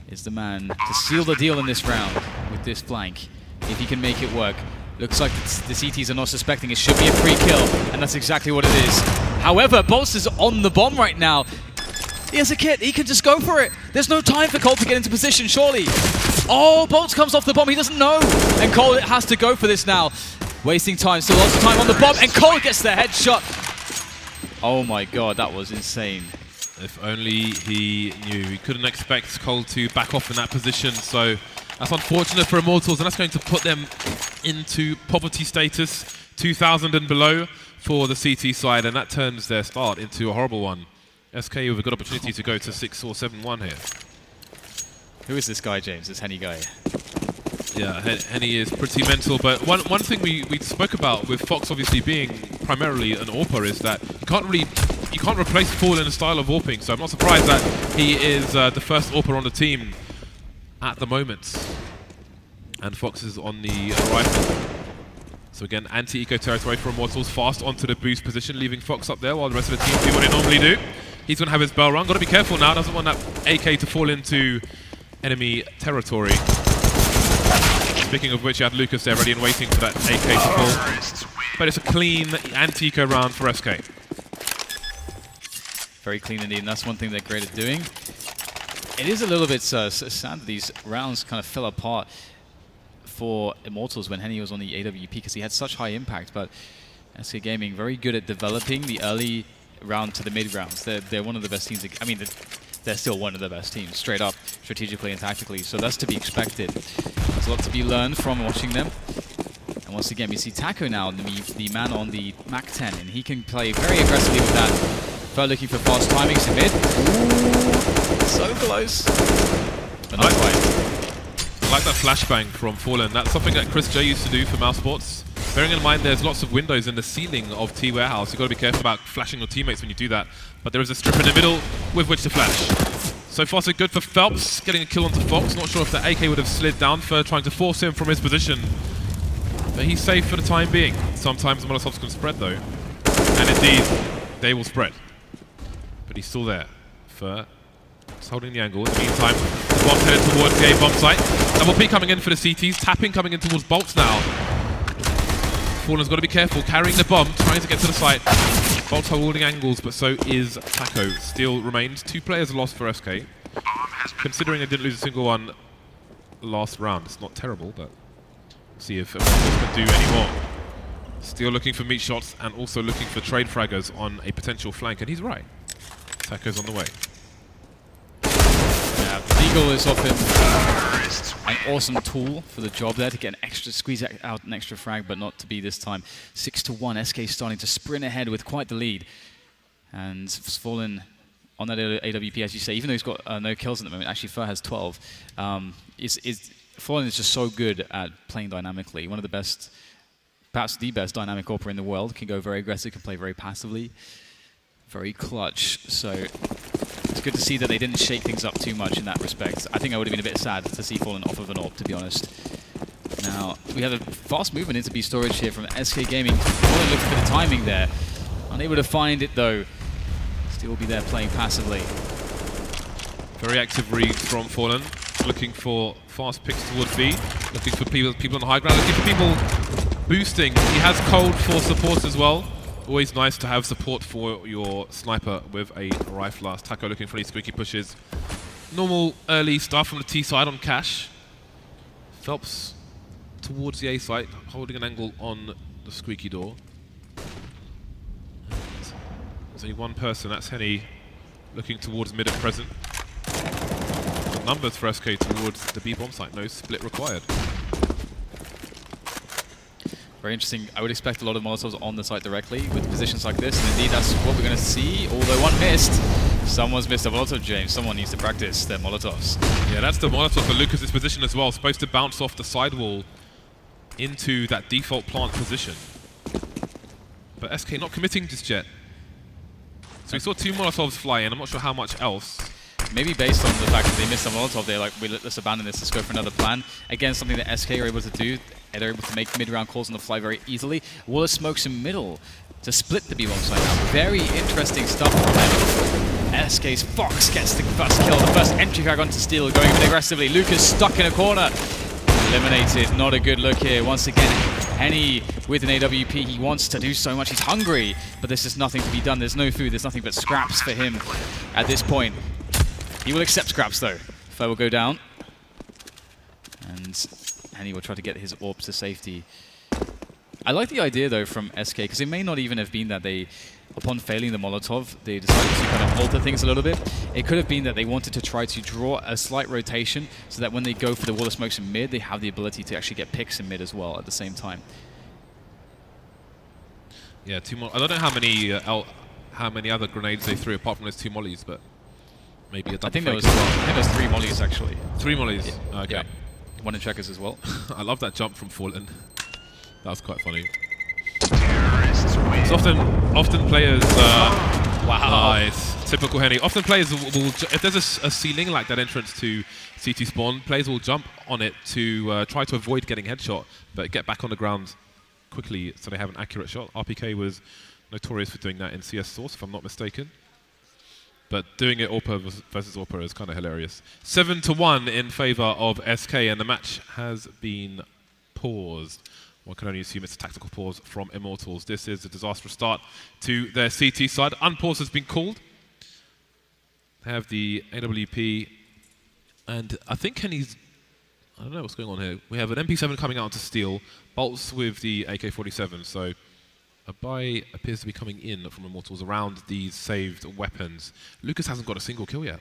is the man to seal the deal in this round with this flank. If he can make it work. Looks like the CTs are not suspecting. It should be a free kill, and that's exactly what it is. However, boltz is on the bomb right now. He has a kit. He can just go for it. There's no time for Cold to get into position, surely. Oh, boltz comes off the bomb. He doesn't know. And Cold has to go for this now. Wasting time. Still lots of time on the bomb, and Cold gets the headshot. Oh my god, that was insane. If only he knew. He couldn't expect Cold to back off in that position, so that's unfortunate for Immortals, and that's going to put them into poverty status, 2,000 and below for the CT side, and that turns their start into a horrible one. SK with a good opportunity to go to 6 or 7-1 here. Who is this guy, James? This Henny guy? Yeah, Henny is pretty mental, but one thing we spoke about with Fox obviously being primarily an AWPer is that you can't replace Fall in a style of AWPing, so I'm not surprised that he is the first AWPer on the team at the moment. And Fox is on the rifle. So again, anti-eco territory for Immortals, fast onto the boost position, leaving Fox up there while the rest of the team do what they normally do. He's going to have his bell run. Got to be careful now, doesn't want that AK to fall into enemy territory. Speaking of which, you had Lucas there ready and waiting for that AK to fall. But it's a clean anti-eco round for SK. Very clean indeed, and that's one thing that Greer is doing. It is a little bit sad that these rounds kind of fell apart for Immortals when Henny was on the AWP because he had such high impact, but SK Gaming very good at developing the early round to the mid rounds. They're one of the best teams. I mean, they're still one of the best teams, straight up, strategically and tactically, so that's to be expected. There's a lot to be learned from watching them. And once again, we see Taco now, the man on the MAC-10, and he can play very aggressively with that. Fer looking for fast timings to mid. Ooh, so close. But not quite. I like that flashbang from Fallen. That's something that Chris J used to do for Mouse Sports. Bearing in mind there's lots of windows in the ceiling of T Warehouse, you've got to be careful about flashing your teammates when you do that. But there is a strip in the middle with which to flash. So far so good for felps, getting a kill onto Fox. Not sure if the AK would have slid down for trying to force him from his position. But he's safe for the time being. Sometimes Molotovs can spread though. And indeed, they will spread. But he's still there. Fer just holding the angle. In the meantime, the bomb's headed towards the A bomb site. Double P coming in for the CTs. Tapping coming in towards boltz now. Fallen's got to be careful, carrying the bomb, trying to get to the site. boltz holding angles, but so is Taco. Still remains 2 players lost for SK. Considering they didn't lose a single one last round, it's not terrible, but see if Immortals can do any more. Still looking for meat shots and also looking for trade fraggers on a potential flank, and he's right. Taco's on the way. Yeah, Legal is often an awesome tool for the job there to get an extra, squeeze out an extra frag, but not to be this time. 6-1, SK starting to sprint ahead with quite the lead. And Fallen on that AWP, as you say, even though he's got no kills at the moment, actually Fer has 12. Fallen is just so good at playing dynamically. One of the best, perhaps the best dynamic AWPer in the world. Can go very aggressive, can play very passively. Very clutch, so it's good to see that they didn't shake things up too much in that respect. I think I would have been a bit sad to see Fallen off of an AWP, to be honest. Now, we have a fast movement into B storage here from SK Gaming. Fallen looking for the timing there. Unable to find it though. Still be there playing passively. Very active read from Fallen. Looking for fast picks towards B. Looking for people on the high ground. Looking for people boosting. He has cold for support as well. Always nice to have support for your sniper with a rifle. Taco looking for any squeaky pushes. Normal early stuff from the T side on cash. felps towards the A site, holding an angle on the squeaky door. There's only one person, that's Henny, looking towards mid at present. The numbers for SK towards the B bomb site, no split required. Very interesting. I would expect a lot of Molotovs on the site directly with positions like this, and indeed that's what we're going to see, although one missed. Someone's missed a Molotov, James. Someone needs to practice their Molotovs. Yeah, that's the Molotov for Lucas's position as well. Supposed to bounce off the sidewall into that default plant position. But SK not committing just yet. So we saw 2 Molotovs fly in. I'm not sure how much else. Maybe based on the fact that they missed a Molotov, they're like, let's abandon this, let's go for another plan. Again, something that SK are able to do. They're able to make mid-round calls on the fly very easily. Wall of smokes in middle to split the B-bomb side now. Very interesting stuff from them. SK's Fox gets the first kill, the first entry frag onto Steel, going in aggressively. Lucas stuck in a corner. Eliminated, not a good look here. Once again, Henny with an AWP, he wants to do so much, he's hungry, but there's just nothing to be done. There's no food, there's nothing but scraps for him at this point. He will accept scraps though. Foe will go down. And Henny will try to get his AWP to safety. I like the idea though from SK, because it may not even have been that they, upon failing the Molotov, they decided to kind of alter things a little bit. It could have been that they wanted to try to draw a slight rotation so that when they go for the wall of smokes in mid, they have the ability to actually get picks in mid as well at the same time. Yeah, 2 more. I don't know how many other grenades they threw apart from those 2 mollies, but maybe a double. I think there was 3 mollies actually. 3 mollies. Yeah. Okay. Yeah. 1 in checkers as well. I love that jump from Fallen. That was quite funny. It's often players. Wow. Nice. Typical Henny. Often players will if there's a ceiling like that entrance to CT spawn, players will jump on it to try to avoid getting headshot, but get back on the ground quickly so they have an accurate shot. RPK was notorious for doing that in CS Source, if I'm not mistaken. But doing it AWPA versus AWPA is kind of hilarious. 7-1 in favor of SK, and the match has been paused. One can only assume it's a tactical pause from Immortals. This is a disastrous start to their CT side. Unpause has been called. They have the AWP, and I think Henny's... I don't know what's going on here. We have an MP7 coming out to steal, boltz with the AK-47, so a buy appears to be coming in from Immortals around these saved weapons. Lucas hasn't got a single kill yet.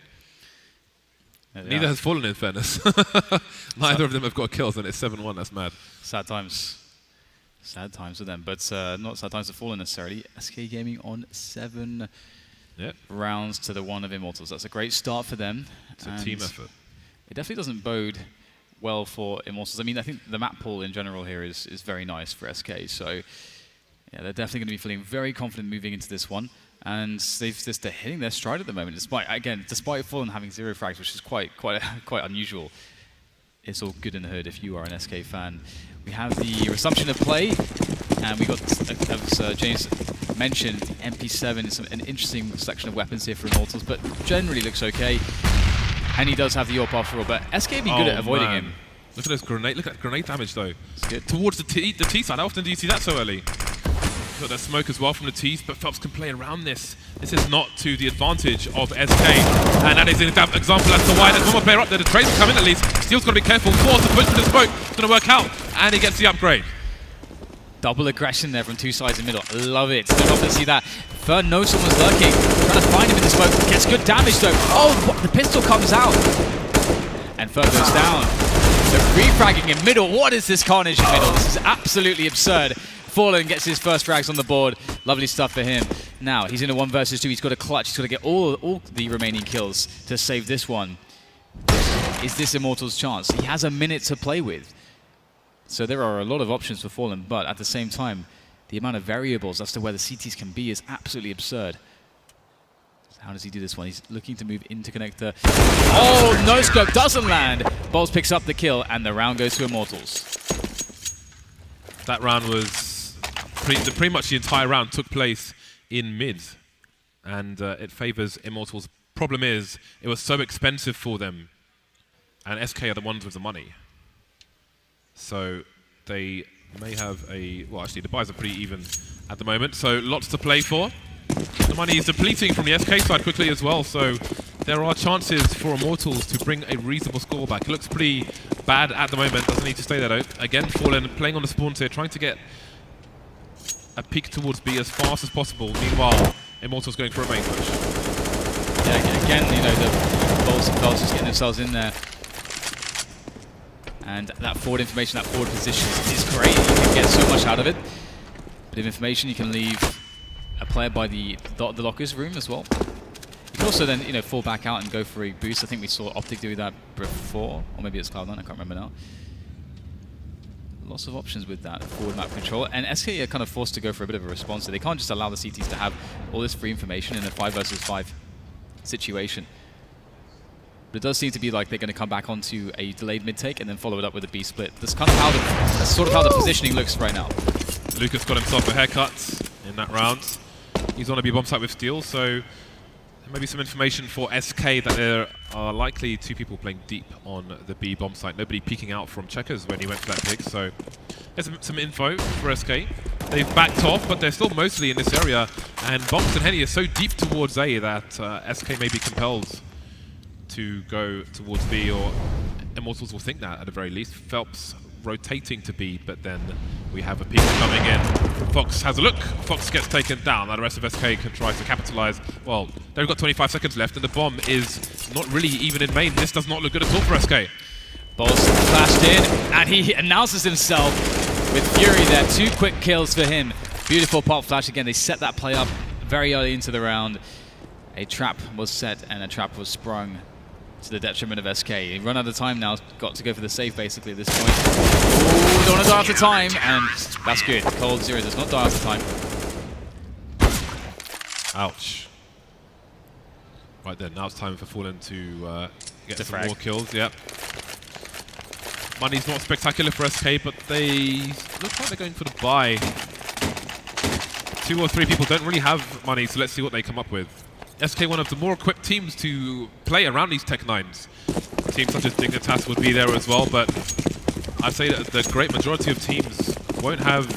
Neither has Fallen, in fairness. Neither of them have got kills, and it's 7-1. That's mad. Sad times. Sad times for them, but not sad times for Fallen necessarily. SK Gaming on 7 rounds to the 1 of Immortals. That's a great start for them. It's a team effort. It definitely doesn't bode well for Immortals. I mean, I think the map pool in general here is very nice for SK, so yeah, they're definitely going to be feeling very confident moving into this one. And they're hitting their stride at the moment, despite Fallen having 0 frags, which is quite unusual. It's all good in the hood if you are an SK fan. We have the resumption of play, and we got, as James mentioned, the MP7 is an interesting selection of weapons here for Immortals, but generally looks okay. And he does have the AWP after all, but SK be good at avoiding him. Look at this grenade. Look at that grenade damage though. It's good. Towards the T side. How often do you see that so early? Got that smoke as well from the T's, but felps can play around this. This is not to the advantage of SK, and that is an example as to why there's one more player up there. The trade's coming at least. Steel's got to be careful. Forced to push for the smoke. It's going to work out, and he gets the upgrade. Double aggression there from 2 sides in the middle. I love it. Don't often see that. Fern knows someone's lurking. Trying to find him in the smoke. Gets good damage though. Oh, the pistol comes out. And Fern goes down. The free-fragging in middle. What is this carnage in middle? This is absolutely absurd. Fallen gets his first frags on the board. Lovely stuff for him. Now, he's in a 1 versus 2. He's got a clutch. He's got to get all the remaining kills to save this one. Is this Immortals' chance? He has a minute to play with. So there are a lot of options for Fallen, but at the same time, the amount of variables as to where the CTs can be is absolutely absurd. How does he do this one? He's looking to move into connector. Oh, no scope doesn't land. boltz picks up the kill, and the round goes to Immortals. That round was... pretty much the entire round took place in mid, and it favors Immortals. Problem is, it was so expensive for them, and SK are the ones with the money. So they may have a... Well, actually, the buys are pretty even at the moment, so lots to play for. The money is depleting from the SK side quickly as well, so there are chances for Immortals to bring a reasonable score back. It looks pretty bad at the moment, doesn't need to stay there though. Again, Fallen playing on the spawns here, trying to get a peek towards B as fast as possible. Meanwhile, Immortals going for a main push. Yeah, again, you know, the boltz and felps just getting themselves in there. And that forward information, that forward position is great. You can get so much out of it. Bit of information, you can leave a player by the lockers room as well. You can also then, you know, fall back out and go for a boost. I think we saw Optic do that before, or maybe it's Cloud9, I can't remember now. lots of options with that forward map control, and SK are kind of forced to go for a bit of a response. So they can't just allow the CTs to have all this free information in a 5 versus 5 situation. But it does seem to be like they're going to come back onto a delayed mid-take and then follow it up with a B split. That's kind of how that's sort of how the positioning looks right now. Lucas got himself a haircut in that round. He's on a B bomb site with Steel, so maybe some information for SK that there are likely 2 people playing deep on the B bomb site. Nobody peeking out from Checkers when he went for that pick, so there's some info for SK. They've backed off, but they're still mostly in this area, and boltz and Henry are so deep towards A that SK may be compelled to go towards B, or Immortals will think that at the very least. Felps rotating to B, but then we have a peek coming in. Fox has a look. Fox gets taken down. Now the rest of SK can try to capitalize. Well, they've got 25 seconds left, and the bomb is not really even in main. This does not look good at all for SK. boltz flashed in, and he announces himself with fury there. 2 quick kills for him. Beautiful pop flash again. They set that play up very early into the round. A trap was set, and a trap was sprung to the detriment of SK. He run out of time now, got to go for the save basically at this point. Ooh, don't want to die after time, and that's good. coldzera does not die after time. Ouch. Right then, now it's time for Fallen to get some more kills. Yep. Money's not spectacular for SK, but they look like they're going for the buy. 2 or 3 people don't really have money, so let's see what they come up with. SK, one of the more equipped teams to play around these Tech 9s. Teams such as Dignitas would be there as well, but I'd say that the great majority of teams won't have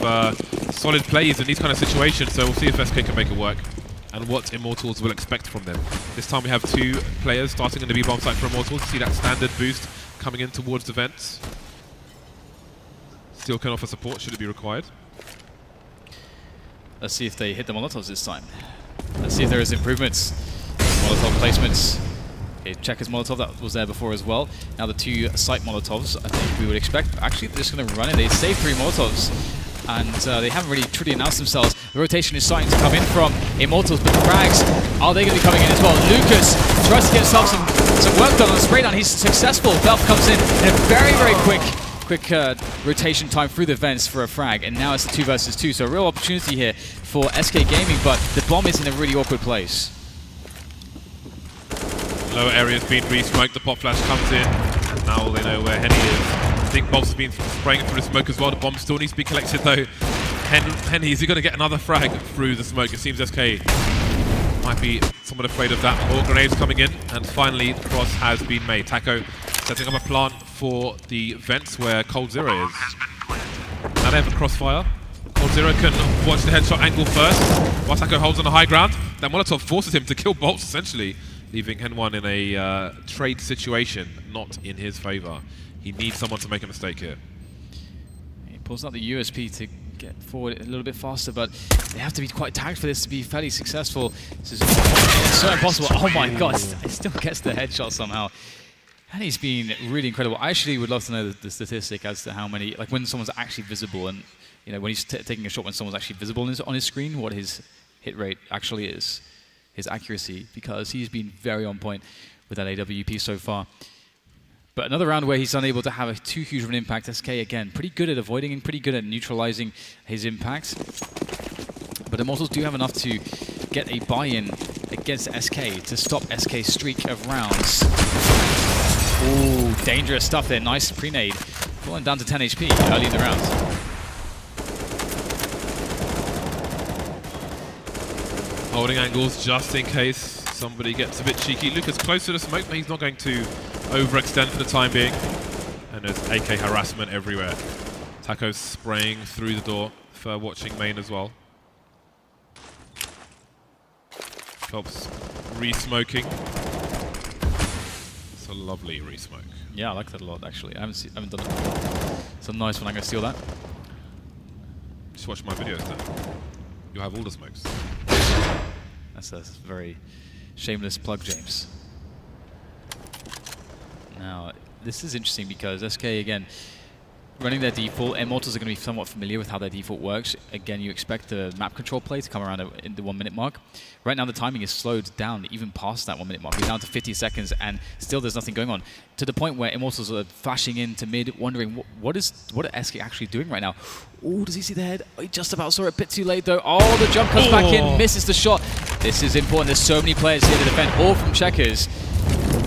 solid plays in these kind of situations, so we'll see if SK can make it work and what Immortals will expect from them. This time we have 2 players starting in the B-bomb site for Immortals. See that standard boost coming in towards the vents. Still can offer support should it be required. Let's see if they hit the Molotovs this time. Let's see if there is improvements. Molotov placements. Okay, Checkers Molotov, that was there before as well. Now the 2 site Molotovs, I think we would expect. Actually, they're just going to run it. They saved 3 Molotovs, and they haven't really truly announced themselves. The rotation is starting to come in from Immortals, but the frags, are they going to be coming in as well? Lucas tries to get himself some work done on the spray down. He's successful. Bardolph comes in a very, very quick rotation time through the vents for a frag, and now it's the 2 versus 2, so a real opportunity here for SK Gaming, but the bomb is in a really awkward place. Lower area's been re-smoked, the pop flash comes in, and now they know where Henny is. I think boltz has been spraying through the smoke as well. The bomb still needs to be collected though. Henny, is he going to get another frag through the smoke? It seems SK might be somewhat afraid of that. More grenades coming in, and finally the cross has been made. Taco setting up a plant for the vents where coldzera is. Now they have a crossfire. coldzera can watch the headshot angle first, while Taco holds on the high ground. That Molotov forces him to kill boltz essentially, leaving Hen1 in a trade situation not in his favor. He needs someone to make a mistake here. He pulls out the USP to get forward a little bit faster, but they have to be quite tagged for this to be fairly successful. This is so impossible. Oh my god, it still gets the headshot somehow. And he's been really incredible. I actually would love to know the statistic as to how many, like when someone's actually visible, and you know when he's taking a shot when someone's actually visible on his screen, what his hit rate actually is, his accuracy, because he's been very on point with that AWP so far. But another round where he's unable to have too huge of an impact. SK again, pretty good at avoiding and pretty good at neutralizing his impact. But Immortals do have enough to get a buy-in against SK to stop SK's streak of rounds. Ooh, dangerous stuff there. Nice pre-nade. Falling down to 10 HP early in the round. Holding angles just in case somebody gets a bit cheeky. Lucas close to the smoke, but he's not going to overextend for the time being. And there's AK harassment everywhere. Taco's spraying through the door for watching main as well. Helps re-smoking. It's a lovely re-smoke. Yeah, I like that a lot actually. I haven't done it before. It's a nice one. I'm going to steal that. Just watch my videos then. You'll have all the smokes. That's a very shameless plug, James. Now, this is interesting because SK, again, running their default. Immortals are going to be somewhat familiar with how their default works. Again, you expect the map control play to come around in the 1 minute mark. Right now, the timing is slowed down even past that 1 minute mark. We're down to 50 seconds, and still there's nothing going on. To the point where Immortals are flashing into mid, wondering what are SK actually doing right now. Oh, does he see the head? Oh, he just about saw it a bit too late, though. Oh, the jump comes back in, misses the shot. This is important. There's so many players here to defend, all from checkers.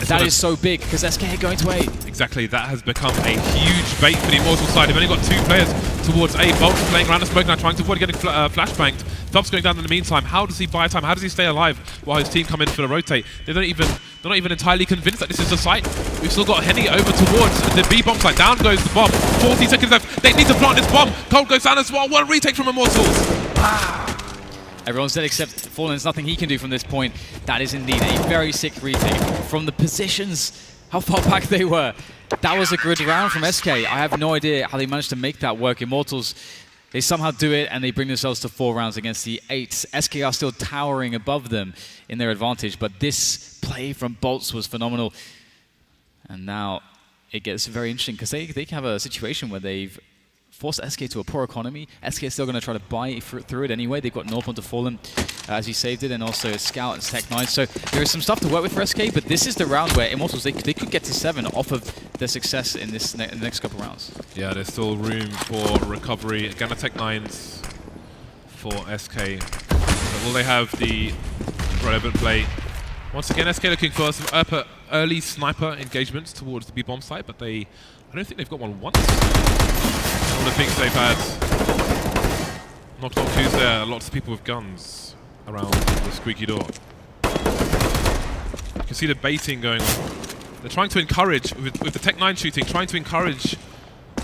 That is so big, because SK are going to A. Exactly, that has become a huge bait for the Immortal side. They've only got 2 players towards A. boltz playing around the smoke now, trying to avoid getting flashbanged. felps going down in the meantime. How does he buy time? How does he stay alive while his team come in for the rotate? They're not even entirely convinced that this is the site. We've still got Henry over towards the B bomb site. Down goes the bomb. 40 seconds left. They need to plant this bomb. Cold goes down as well. What a retake from Immortals. Everyone's dead except Fallen's. Nothing he can do from this point. That is indeed a very sick retake. From the positions, how far back they were. That was a good round from SK. I have no idea how they managed to make that work. Immortals, they somehow do it, and they bring themselves to 4 rounds against the 8s. SK are still towering above them in their advantage, but this play from boltz was phenomenal. And now it gets very interesting, because they can have a situation where they've forced SK to a poor economy. SK is still going to try to buy through it anyway. They've got North to Fallen as he saved it, and also a Scout and Tech 9. So there is some stuff to work with for SK, but this is the round where Immortals, they could get to 7 off of their success in this next couple rounds. Yeah, there's still room for recovery. Again, the Tech 9s for SK. But will they have the relevant play? Once again, SK looking for some early sniper engagements towards the B-bomb site, but I don't think they've got one once. All the pings they've had. Knocked off who's there. Lots of people with guns around the squeaky door. You can see the baiting going on. They're trying to encourage, with the Tech 9 shooting, trying to encourage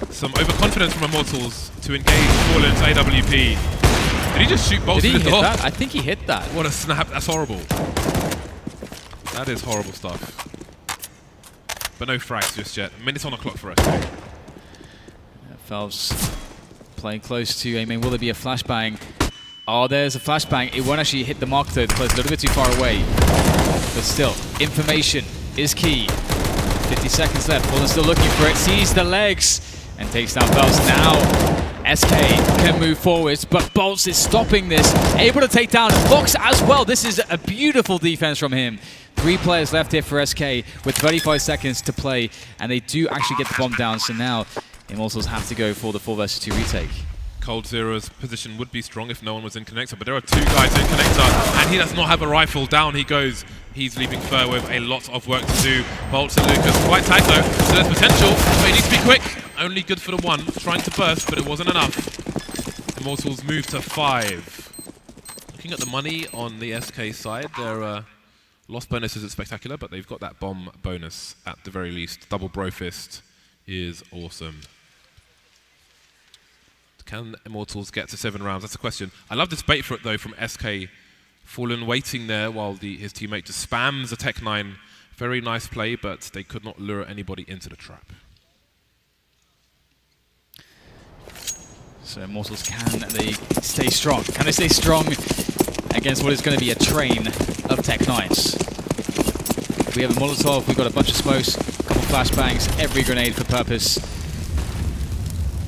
some overconfidence from Immortals to engage Fallen's AWP. Did he just shoot boltz through the door? That? I think he hit that. What a snap. That's horrible. That is horrible stuff. But no frags just yet. Minutes on the clock for us. felps playing close to A main. Will there be a flashbang? Oh, there's a flashbang. It won't actually hit the mark though. The player's a little bit too far away. But still, information is key. 50 seconds left. Fallen's still looking for it. Sees the legs and takes down felps. Now, SK can move forwards, but boltz is stopping this. Able to take down Fox as well. This is a beautiful defense from him. 3 players left here for SK with 35 seconds to play, and they do actually get the bomb down. So now, Immortals have to go for the 4 versus 2 retake. coldzera's position would be strong if no one was in connector, but there are 2 guys in connector, and he does not have a rifle. Down he goes. He's leaving Fur with a lot of work to do. boltz and Lucas quite tight though, so there's potential, but he needs to be quick. Only good for the 1, trying to burst, but it wasn't enough. Immortals move to 5. Looking at the money on the SK side, their lost bonus isn't spectacular, but they've got that bomb bonus at the very least. Double bro fist is awesome. Can Immortals get to 7 rounds? That's the question. I love this bait for it though from SK. Fallen waiting there while his teammate just spams a Tech 9. Very nice play, but they could not lure anybody into the trap. So Immortals, can they stay strong? Can they stay strong against what is going to be a train of Tech 9s? We have a Molotov, we've got a bunch of smokes, a couple flashbangs, every grenade for purpose.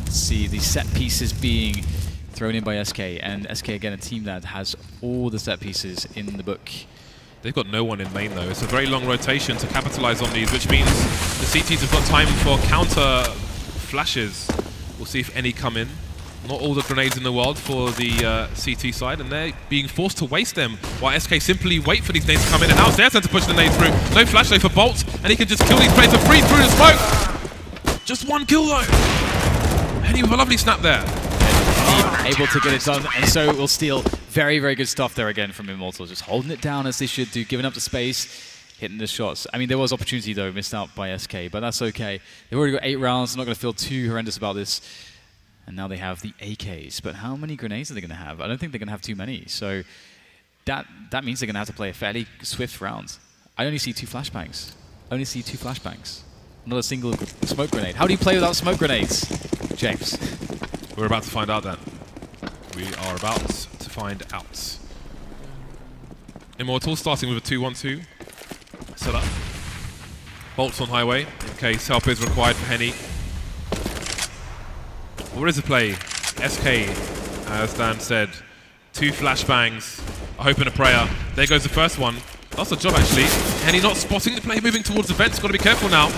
Let's see the set pieces being thrown in by SK, and SK again a team that has all the set pieces in the book. They've got no one in main though. It's a very long rotation to capitalize on these, which means the CTs have got time for counter flashes. We'll see if any come in. Not all the grenades in the world for the CT side, and they're being forced to waste them while SK simply wait for these nades to come in, and now it's their turn to push the nade through. No flash though for boltz, and he can just kill these players for free through the smoke. Just 1 kill though. Henry with a lovely snap there. Able to get it done, and so will steal. Very, very good stuff there again from Immortals. Just holding it down as they should do, giving up the space, hitting the shots. I mean, there was opportunity though, missed out by SK, but that's okay. They've already got 8 rounds, they're not going to feel too horrendous about this. And now they have the AKs, but how many grenades are they going to have? I don't think they're going to have too many, so that means they're going to have to play a fairly swift round. I only see 2 flashbangs. Only see 2 flashbangs. Not a single smoke grenade. How do you play without smoke grenades, James? We're about to find out then. We are about to find out. Immortals starting with a 2-1-2 setup. boltz on highway in case help is required for Henry. What is the play? SK, as Dan said, 2 flashbangs, a hope and a prayer. There goes the first one. That's a job actually. And he's not spotting the play moving towards the vents. Got to be careful now.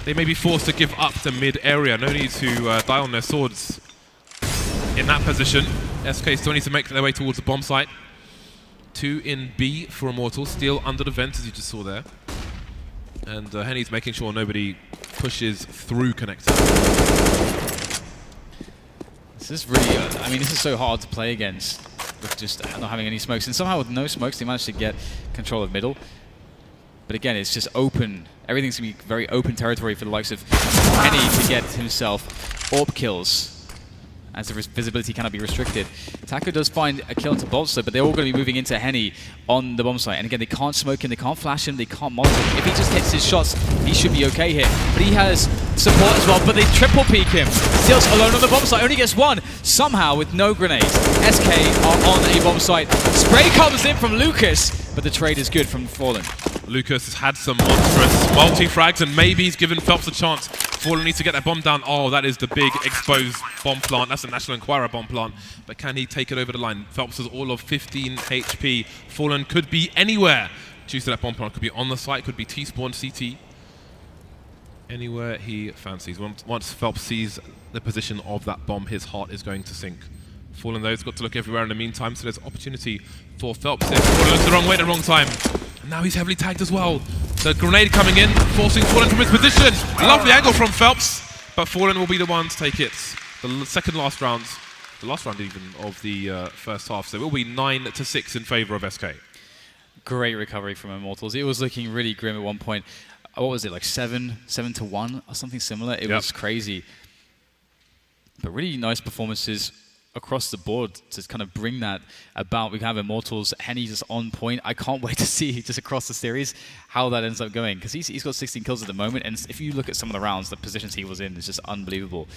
They may be forced to give up the mid area. No need to die on their swords in that position. SK still needs to make their way towards the bomb site. 2 in B for Immortals, still under the vent as you just saw there. And Henny's making sure nobody pushes through connector. This is really, I mean, this is so hard to play against with just not having any smokes. And somehow with no smokes, they managed to get control of middle. But again, it's just open. Everything's going to be very open territory for the likes of Henny to get himself AWP kills, as the visibility cannot be restricted. Taco does find a kill into boltz, but they're all going to be moving into Henny on the bomb site. And again, they can't smoke him, they can't flash him, they can't monitor him. If he just hits his shots, he should be okay here. But he has support as well, but they triple peek him. Steel's alone on the bomb site, only gets 1. Somehow, with no grenades, SK are on a bomb site. Spray comes in from Lucas, but the trade is good from Fallen. Lucas has had some monstrous multi-frags, and maybe he's given felps a chance. Fallen needs to get that bomb down. Oh, that is the big exposed bomb plant. That's a National Enquirer bomb plant. But can he take it over the line? Felps has all of 15 HP. Fallen could be anywhere. Choose that bomb plant. Could be on the site, could be T-spawn, CT. Anywhere he fancies. Once Felps sees the position of that bomb, his heart is going to sink. Fallen, though, has got to look everywhere in the meantime, so there's opportunity for Felps. Fallen looks the wrong way at the wrong time. And now he's heavily tagged as well. The grenade coming in, forcing Fallen from his position. Lovely angle from Felps, but Fallen will be the one to take it. The second last round, the last round even of the first half, so it will be 9-6 in favour of SK. Great recovery from Immortals. It was looking really grim at one point. What was it, like 7-1 or something similar? It was crazy. But really nice performances across the board to kind of bring that about. We have Immortals, Henny just on point. I can't wait to see just across the series how that ends up going, because he's got 16 kills at the moment, and if you look at some of the rounds, the positions he was in is just unbelievable.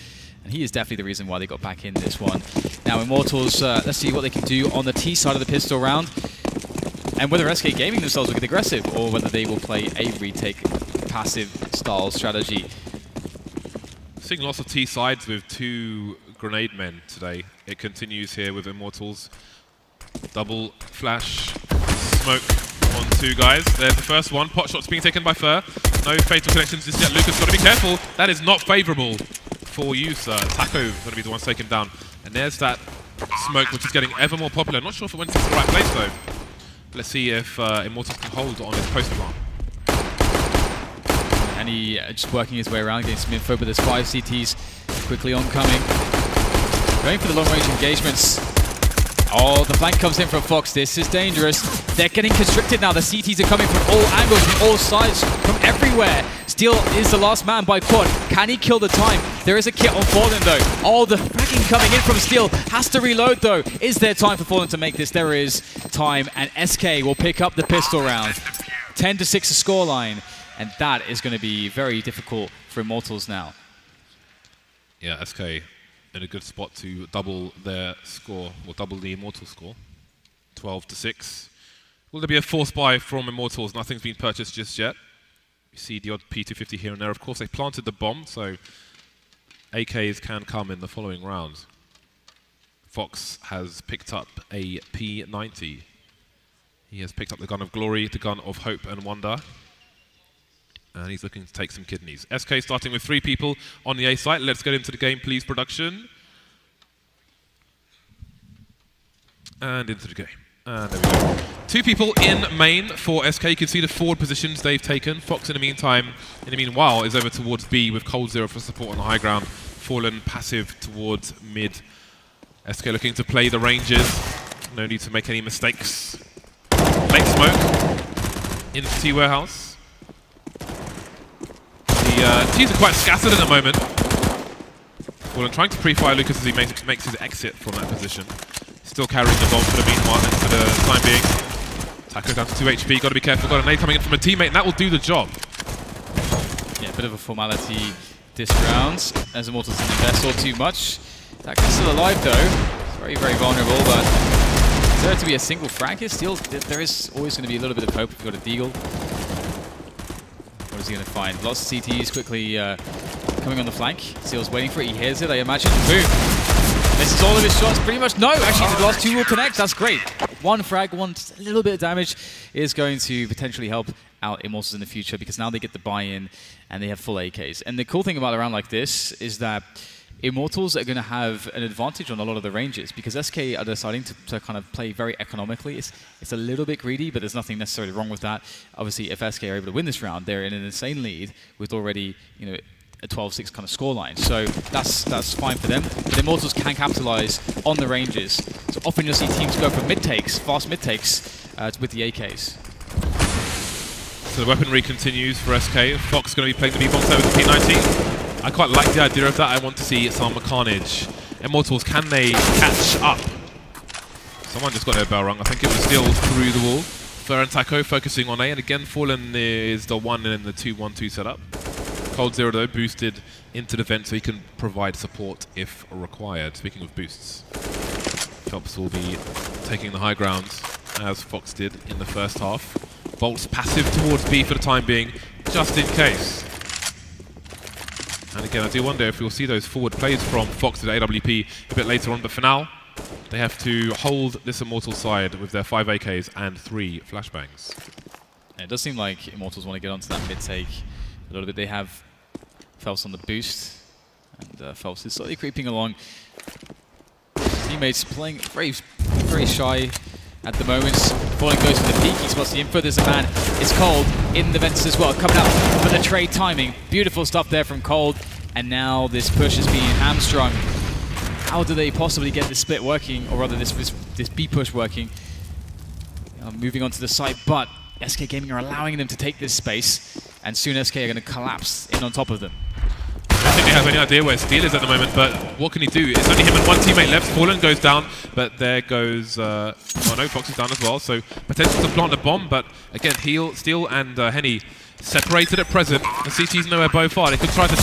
And he is definitely the reason why they got back in this one. Now Immortals, let's see what they can do on the T side of the pistol round, and whether SK Gaming themselves will get aggressive, or whether they will play a retake passive style strategy. Seeing lots of T sides with 2 grenade men today. It continues here with Immortals. Double flash smoke on 2 guys. There's the first one. Pot shots being taken by Fur. No fatal connections just yet. Lucas got to be careful. That is not favourable for you, sir. Taco going to be the one taken down. And there's that smoke, which is getting ever more popular. Not sure if it went to the right place though. Let's see if Immortals can hold on his post plant. And he just working his way around, getting some info, but there's 5 CTs quickly oncoming. Going for the long-range engagements. Oh, the flank comes in from Fox. This is dangerous. They're getting constricted now. The CTs are coming from all angles, from all sides, from everywhere. Steel is the last man by quad. Can he kill the time? There is a kit on Fallen, though. Oh, the fragging coming in from Steel. Has to reload, though. Is there time for Fallen to make this? There is time, and SK will pick up the pistol round. 10-6 a scoreline, and that is going to be very difficult for Immortals now. Yeah, SK in a good spot to double their score, or double the Immortals score. 12-6. Will there be a force buy from Immortals? Nothing's been purchased just yet. You see the odd P250 here and there. Of course, they planted the bomb, so AKs can come in the following round. Fox has picked up a P90. He has picked up the gun of glory, the gun of hope and wonder. And he's looking to take some kidneys. SK starting with 3 people on the A site. Let's get into the game, please, production. And into the game. And there we go. 2 people in main for SK. You can see the forward positions they've taken. Fox, in the meanwhile, is over towards B with coldzera for support on the high ground. Fallen passive towards mid. SK looking to play the ranges. No need to make any mistakes. Late smoke into T warehouse. The T's are quite scattered at the moment. Fallen trying to pre-fire Lucas as he makes his exit from that position. Still carrying the bomb for the meanwhile, and for the time being. Taco down to 2 HP, got to be careful. Got a nade coming in from a teammate, and that will do the job. Yeah, a bit of a formality this round, as Immortals didn't invest all too much. Taco's still alive though. It's very, very vulnerable, but is there to be a single frag here? Still, there is always going to be a little bit of hope if you've got a deagle. What is he going to find? Lots of CTs quickly coming on the flank. Seal's waiting for it. He hears it, I imagine. Boom. Misses all of his shots pretty much. No, actually the last two will connect. That's great. One frag, one just a little bit of damage is going to potentially help out Immortals in the future because now they get the buy-in and they have full AKs. And the cool thing about a round like this is that Immortals are going to have an advantage on a lot of the ranges because SK are deciding to kind of play very economically. It's a little bit greedy, but there's nothing necessarily wrong with that. Obviously, if SK are able to win this round, they're in an insane lead with already, you know, a 12-6 kind of scoreline. So that's fine for them. But Immortals can capitalize on the ranges. So often you'll see teams go for mid-takes, fast mid-takes with the AKs. So the weaponry continues for SK. Fox going to be playing the B-bomb with the P90. I quite like the idea of that. I want to see some carnage. Immortals, can they catch up? Someone just got their bell rung. I think it was still through the wall. Ferentaco focusing on A, and again Fallen is the one in the 2-1-2 setup. coldzera though boosted into the vent so he can provide support if required. Speaking of boosts, felps will be taking the high ground as Fox did in the first half. boltz passive towards B for the time being, just in case. And again, I do wonder if we'll see those forward plays from Fox to the AWP a bit later on, but for now, they have to hold this Immortal side with their 5 AKs and 3 flashbangs. Yeah, it does seem like Immortals want to get onto that mid-take a little bit. They have felps on the boost, and felps is slowly creeping along. Teammates playing very shy at the moment. Fallen goes for the peak, he spots the info. There's a man, it's Cold in the vents as well, coming up for the trade timing. Beautiful stuff there from Cold, and now this push is being hamstrung. How do they possibly get this split working, or rather this B push working? Moving on to the site, but SK Gaming are allowing them to take this space, and soon SK are going to collapse in on top of them. I don't think they have any idea where Steel is at the moment, but what can he do? It's only him and one teammate left. Fallen goes down, but there goes... oh no, Fox is down as well, so potential to plant a bomb, but again, Steel and Henny separated at present. The CTs know where both are. They could try to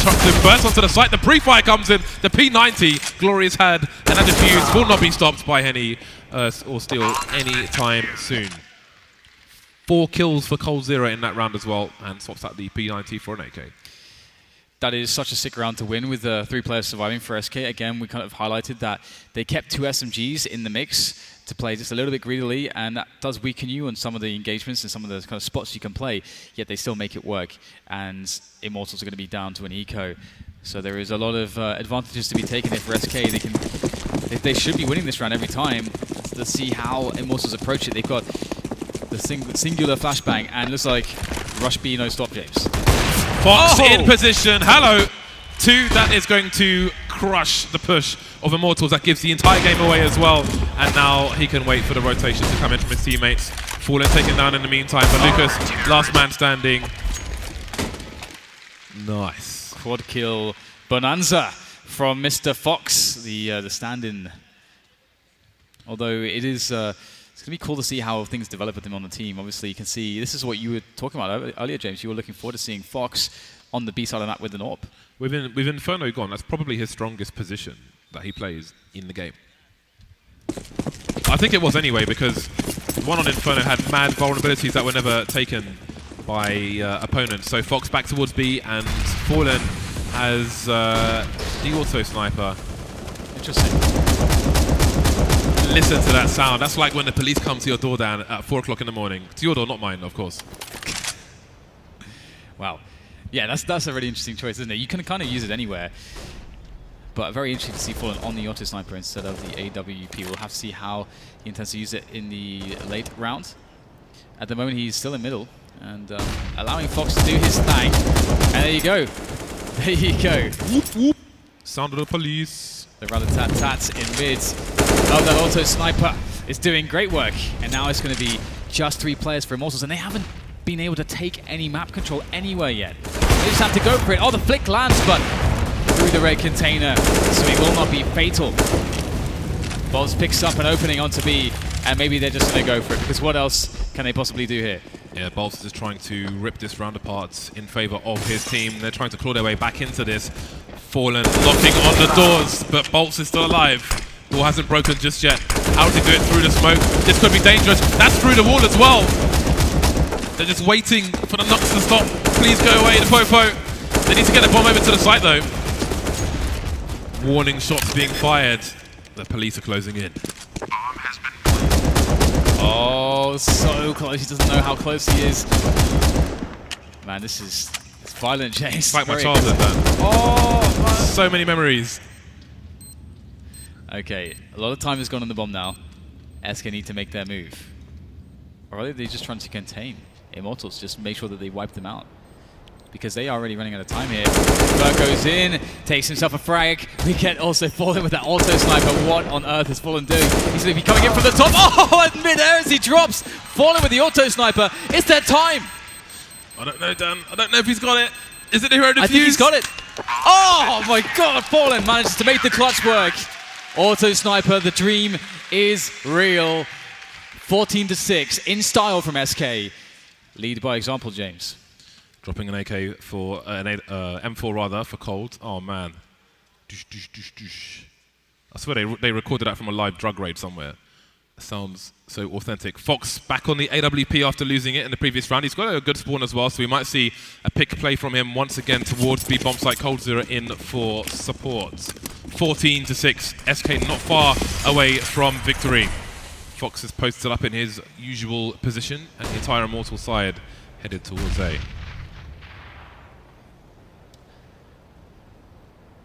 burst onto the site. The pre-fire comes in. The P90, Glorious had, and that defuse will not be stopped by Henny or Steel any time soon. 4 kills for coldzera in that round as well, and swaps out the P90 for an AK. That is such a sick round to win with 3 players surviving for SK. Again, we kind of highlighted that they kept 2 SMGs in the mix to play just a little bit greedily, and that does weaken you on some of the engagements and some of the kind of spots you can play, yet they still make it work, and Immortals are going to be down to an eco. So there is a lot of advantages to be taken here for SK. They should be winning this round every time. Let's see how Immortals approach it. They've got the singular flashbang, and looks like rush B, no stop, James. Fox in position. Hello. 2, that is going to crush the push of Immortals. That gives the entire game away as well. And now he can wait for the rotation to come in from his teammates. Fallen taken down in the meantime, but Lucas, last man standing. Nice. Quad kill bonanza from Mr. Fox, the stand-in. Although it is... it's going to be cool to see how things develop with him on the team. Obviously, you can see, this is what you were talking about earlier, James. You were looking forward to seeing Fox on the B side of that with an AWP. With Inferno gone, that's probably his strongest position that he plays in the game. I think it was anyway, because one on Inferno had mad vulnerabilities that were never taken by opponents. So Fox back towards B, and Fallen has the auto sniper. Interesting. Listen to that sound. That's like when the police come to your door down at 4 o'clock in the morning. To your door, not mine, of course. Wow. Yeah, that's a really interesting choice, isn't it? You can kind of use it anywhere. But very interesting to see Fallen on the auto sniper instead of the AWP. We'll have to see how he intends to use it in the late round. At the moment, he's still in middle and allowing Fox to do his thing. And there you go. There you go. Whoop, whoop. Sound of the police. The rat-a-tat-tat in mid. Oh, that auto sniper is doing great work. And now it's going to be just 3 players for Immortals, and they haven't been able to take any map control anywhere yet. They just have to go for it. Oh, the flick lands, but through the red container, so it will not be fatal. boltz picks up an opening onto B, and maybe they're just going to go for it, because what else can they possibly do here? Yeah, boltz is trying to rip this round apart in favor of his team. They're trying to claw their way back into this. Fallen locking on the doors, but boltz is still alive. Door hasn't broken just yet. How to do it through the smoke. This could be dangerous. That's through the wall as well. They're just waiting for the knocks to stop. Please go away, the Popo. They need to get the bomb over to the site though. Warning shots being fired. The police are closing in. Oh, so close. He doesn't know how close he is. Man, this is violent, James. It's like my childhood, man. Oh, man. So many memories. Okay, a lot of time has gone on the bomb now. SK need to make their move. Or are they just trying to contain Immortals? Just make sure that they wipe them out. Because they are already running out of time here. Bert goes in, takes himself a frag. We get also Fallen with that auto sniper. What on earth is Fallen doing? He's going to be coming in from the top. Oh, and mid-air as he drops. Fallen with the auto sniper. It's their time. I don't know, Dan. I don't know if he's got it. Is it the hero defuse? I think he's got it. Oh my god, Fallen manages to make the clutch work. Auto sniper, the dream is real. 14-6 in style from SK. Lead by example, James. Dropping an AK for an M4 rather for Cold. Oh man, I swear they recorded that from a live drug raid somewhere. It sounds so authentic. Fox back on the AWP after losing it in the previous round. He's got a good spawn as well, so we might see a pick play from him once again towards B bomb site. coldzera in for support. 14-6. SK not far away from victory. Fox is posted up in his usual position, and the entire Immortal side headed towards A.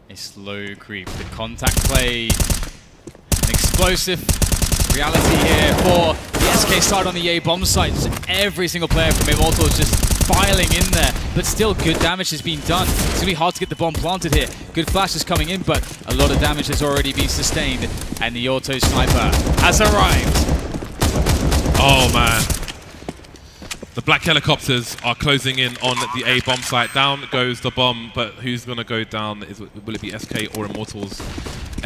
A slow creep. The contact play. An explosive reality here for the SK side on the A bomb site. Just every single player from Immortals just filing in there. But still, good damage has been done. It's going to be hard to get the bomb planted here. Good flashes coming in, but a lot of damage has already been sustained. And the auto sniper has arrived. Oh man. The black helicopters are closing in on the A bomb site. Down goes the bomb, but who's going to go down? Will it be SK or Immortals?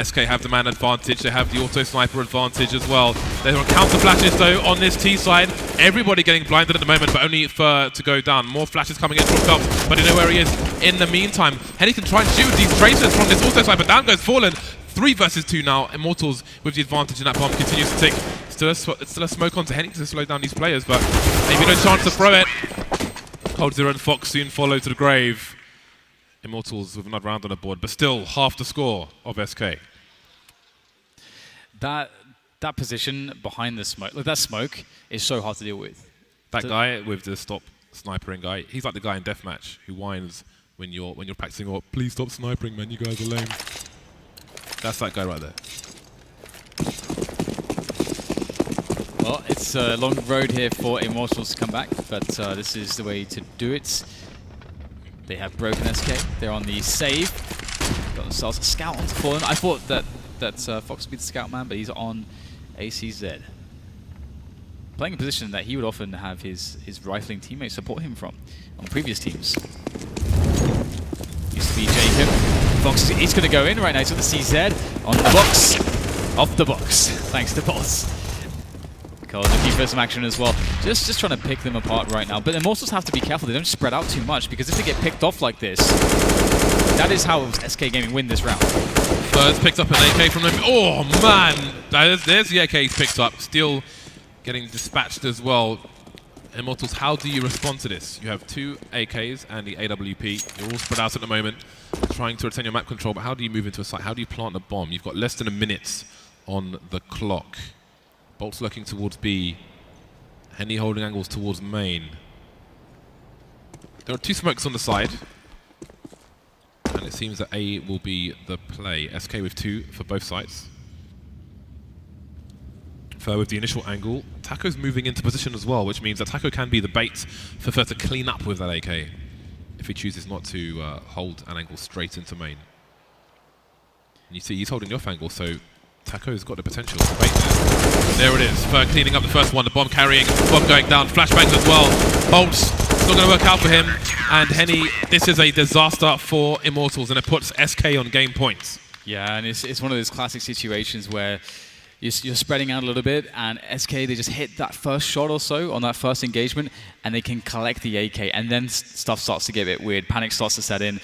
SK have the man advantage. They have the auto sniper advantage as well. There are counter flashes though on this T side. Everybody getting blinded at the moment, but only Fur to go down. More flashes coming in from felps, but you know where he is. In the meantime, Henry can try and shoot these tracers from this auto sniper. Down goes Fallen. 3 versus 2 now. Immortals with the advantage, and that bomb continues to tick. Still a smoke onto Henry to slow down these players, but maybe no chance to throw it. coldzera and Fox soon follow to the grave. Immortals with another round on the board, but still half the score of SK. That position behind the smoke, like that smoke, is so hard to deal with. That guy with the stop snipering guy, he's like the guy in deathmatch who whines when you're practicing, or please stop sniping, man, you guys are lame. That's that guy right there. Well, it's a long road here for Immortals to come back, but this is the way to do it. They have broken SK. They're on the save. Got themselves a scout onto Fallen. I thought that Fox would be the scout man, but he's on ACZ. Playing a position that he would often have his rifling teammates support him from on previous teams. Used to be Jacob. Fox is going to go in right now. He's got the CZ on the box. Off the box. Thanks to boltz. Looking for some action as well. Just trying to pick them apart right now. But Immortals have to be careful. They don't spread out too much, because if they get picked off like this, that is how SK Gaming win this round. First picked up an AK from him. Oh man! There's the AK he's picked up. Still getting dispatched as well. Immortals, how do you respond to this? You have 2 AKs and the AWP. You're all spread out at the moment, trying to retain your map control, but how do you move into a site? How do you plant a bomb? You've got less than a minute on the clock. boltz looking towards B. Henry holding angles towards main. There are 2 smokes on the side. And it seems that A will be the play. SK with 2 for both sides. Fur with the initial angle. Taco's moving into position as well, which means that Taco can be the bait for Fur to clean up with that AK if he chooses not to hold an angle straight into main. And you see he's holding the off angle, so Taco's got the potential to bait there. There it is. Fur cleaning up the first one. The bomb carrying, bomb going down. Flashbangs as well. boltz, it's not going to work out for him. And Henry, this is a disaster for Immortals, and it puts SK on game points. Yeah, and it's one of those classic situations where you're spreading out a little bit, and SK, they just hit that first shot or so on that first engagement, and they can collect the AK, and then stuff starts to get a bit weird. Panic starts to set in,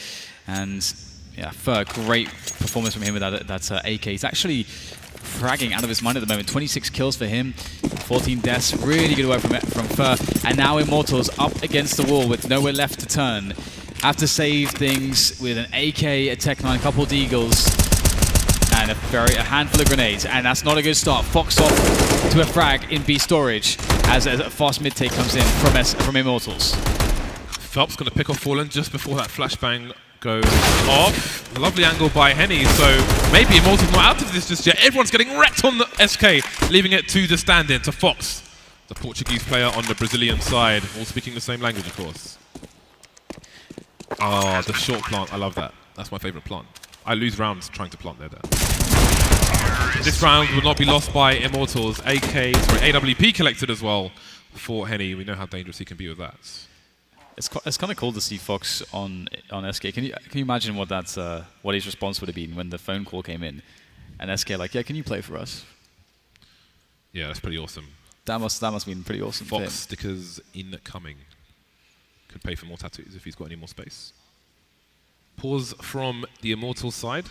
and yeah, Fur, great performance from him with that AK. He's actually fragging out of his mind at the moment. 26 kills for him, 14 deaths. Really good work from Fur. And now Immortals up against the wall with nowhere left to turn. have to save things with an AK, a Tech-9, a couple of Deagles, and a handful of grenades. And that's not a good start. Fox off to a frag in B storage as a fast mid-take comes in from Immortals. Felps going to pick off Fallen just before that flashbang goes off. Lovely angle by Henny, so maybe Immortals not out of this just yet. Everyone's getting wrecked on the SK, leaving it to the stand-in, to Fox, the Portuguese player on the Brazilian side, all speaking the same language, of course. Oh, the short plant, I love that. That's my favorite plant. I lose rounds trying to plant there. This round will not be lost by Immortals. AWP collected as well for Henny. We know how dangerous he can be with that. It's kind of cool to see Fox on SK. Can you imagine what his response would have been when the phone call came in, and SK like, yeah, can you play for us? Yeah, that's pretty awesome. That must have been pretty awesome. Fox stickers incoming. Could pay for more tattoos if he's got any more space. Pause from the Immortals side.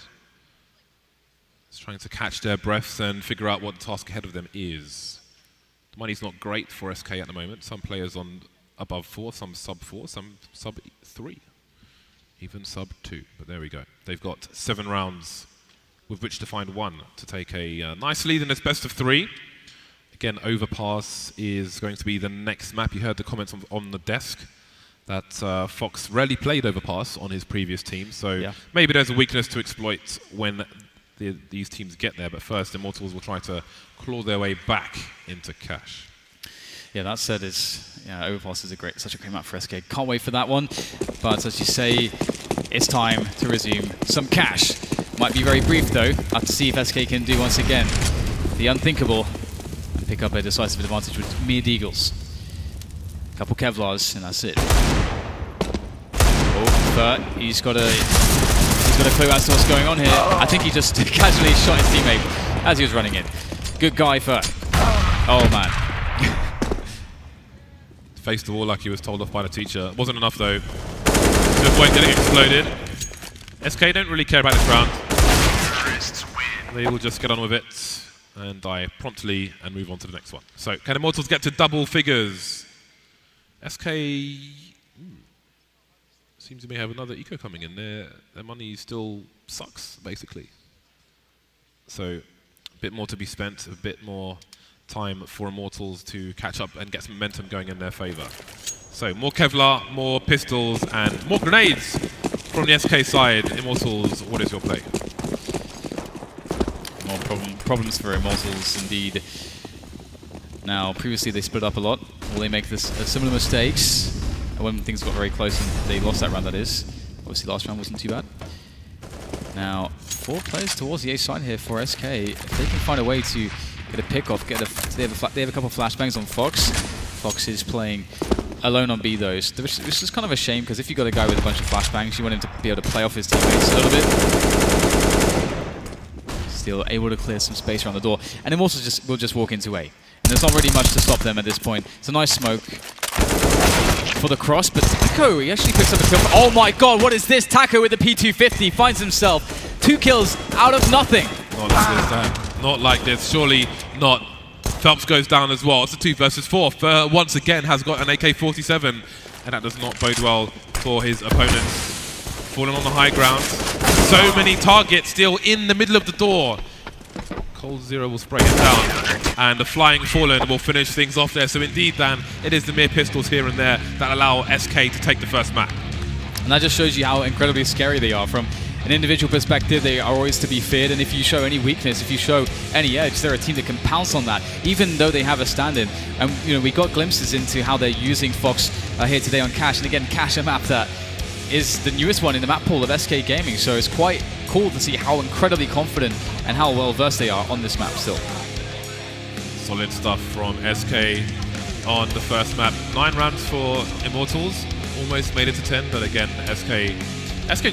Just trying to catch their breaths and figure out what the task ahead of them is. The money's not great for SK at the moment. Some players on above 4, some sub 4, some sub 3, even sub 2. But there we go. They've got 7 rounds with which to find one to take a nice lead in this best of 3. Again, Overpass is going to be the next map. You heard the comments on the desk that Fox rarely played Overpass on his previous team, so maybe there's a weakness to exploit when these teams get there. But first, Immortals will try to claw their way back into cash. Yeah, that said, Overpass is such a great map for SK. Can't wait for that one. But as you say, it's time to resume some cash. Might be very brief though. Have to see if SK can do once again the unthinkable and pick up a decisive advantage with mere Deagles. Couple Kevlars, and that's it. Oh, but he's got a clue as to what's going on here. I think he just casually shot his teammate as he was running in. Good guy, Fer. Oh man. Faced the wall like he was told off by the teacher. Wasn't enough though to avoid getting exploded. SK don't really care about this round. They will just get on with it and die promptly and move on to the next one. So can Immortals get to double figures? SK seems to may have another eco coming in. Their money still sucks, basically. So a bit more to be spent, a bit more time for Immortals to catch up and get some momentum going in their favour. So more Kevlar, more pistols, and more grenades from the SK side. Immortals, what is your play? More problems for Immortals, indeed. Now, previously they split up a lot. Will they make similar mistakes? When things got very close and they lost that round, that is. Obviously, last round wasn't too bad. Now, 4 players towards the A side here for SK. If they can find a way to get a pick-off, they have a couple of flashbangs on Fox. Fox is playing alone on B, those. Which is kind of a shame, because if you got a guy with a bunch of flashbangs, you want him to be able to play off his teammates a little bit. Still able to clear some space around the door. And Immortals will just walk into A. And there's not really much to stop them at this point. It's a nice smoke for the cross, but Taco, he actually picks up a kill. Oh my god, what is this? Taco with the P250 finds himself 2 kills out of nothing. Not like this, Dan. Not like this. Surely not. Felps goes down as well. It's a 2 versus 4. Once again has got an AK-47, and that does not bode well for his opponents. Falling on the high ground. So many targets still in the middle of the door. coldzera will spray him down, and the flying Fallen will finish things off there. So indeed, Dan, it is the mere pistols here and there that allow SK to take the first map. And that just shows you how incredibly scary they are. From an individual perspective, they are always to be feared, and if you show any weakness, if you show any edge, they're a team that can pounce on that, even though they have a stand-in. And we got glimpses into how they're using Fox here today on Cash, and again, Cash, a map that is the newest one in the map pool of SK Gaming, so it's quite cool to see how incredibly confident and how well versed they are on this map still. Solid stuff from SK on the first map. 9 rounds for Immortals, almost made it to 10, but again, SK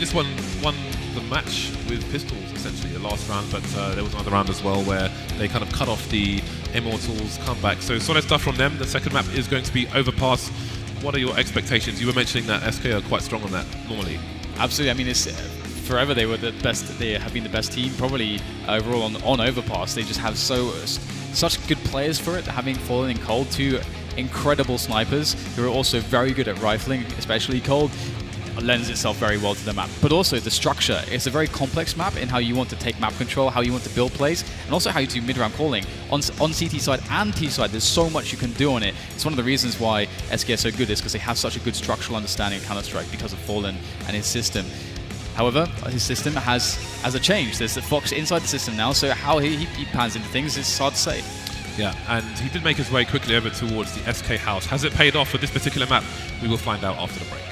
just won the match with pistols essentially the last round, but there was another round as well where they kind of cut off the Immortals comeback. So solid stuff from them. The second map is going to be Overpass. What are your expectations? You were mentioning that SK are quite strong on that normally. Absolutely. I mean, it's forever they were the best. They have been the best team probably overall on Overpass. They just have such good players for it. Having Fallen in Cold, 2 incredible snipers who are also very good at rifling, especially Cold. lends itself very well to the map. But also the structure. It's a very complex map in how you want to take map control, how you want to build plays, and also how you do mid-round calling. On CT side and T side, there's so much you can do on it. It's one of the reasons why SK is so good, is because they have such a good structural understanding of Counter-Strike because of Fallen and his system. However, his system has a change. There's the Fox inside the system now, so how he pans into things is hard to say. Yeah, and he did make his way quickly over towards the SK house. Has it paid off for this particular map? We will find out after the break.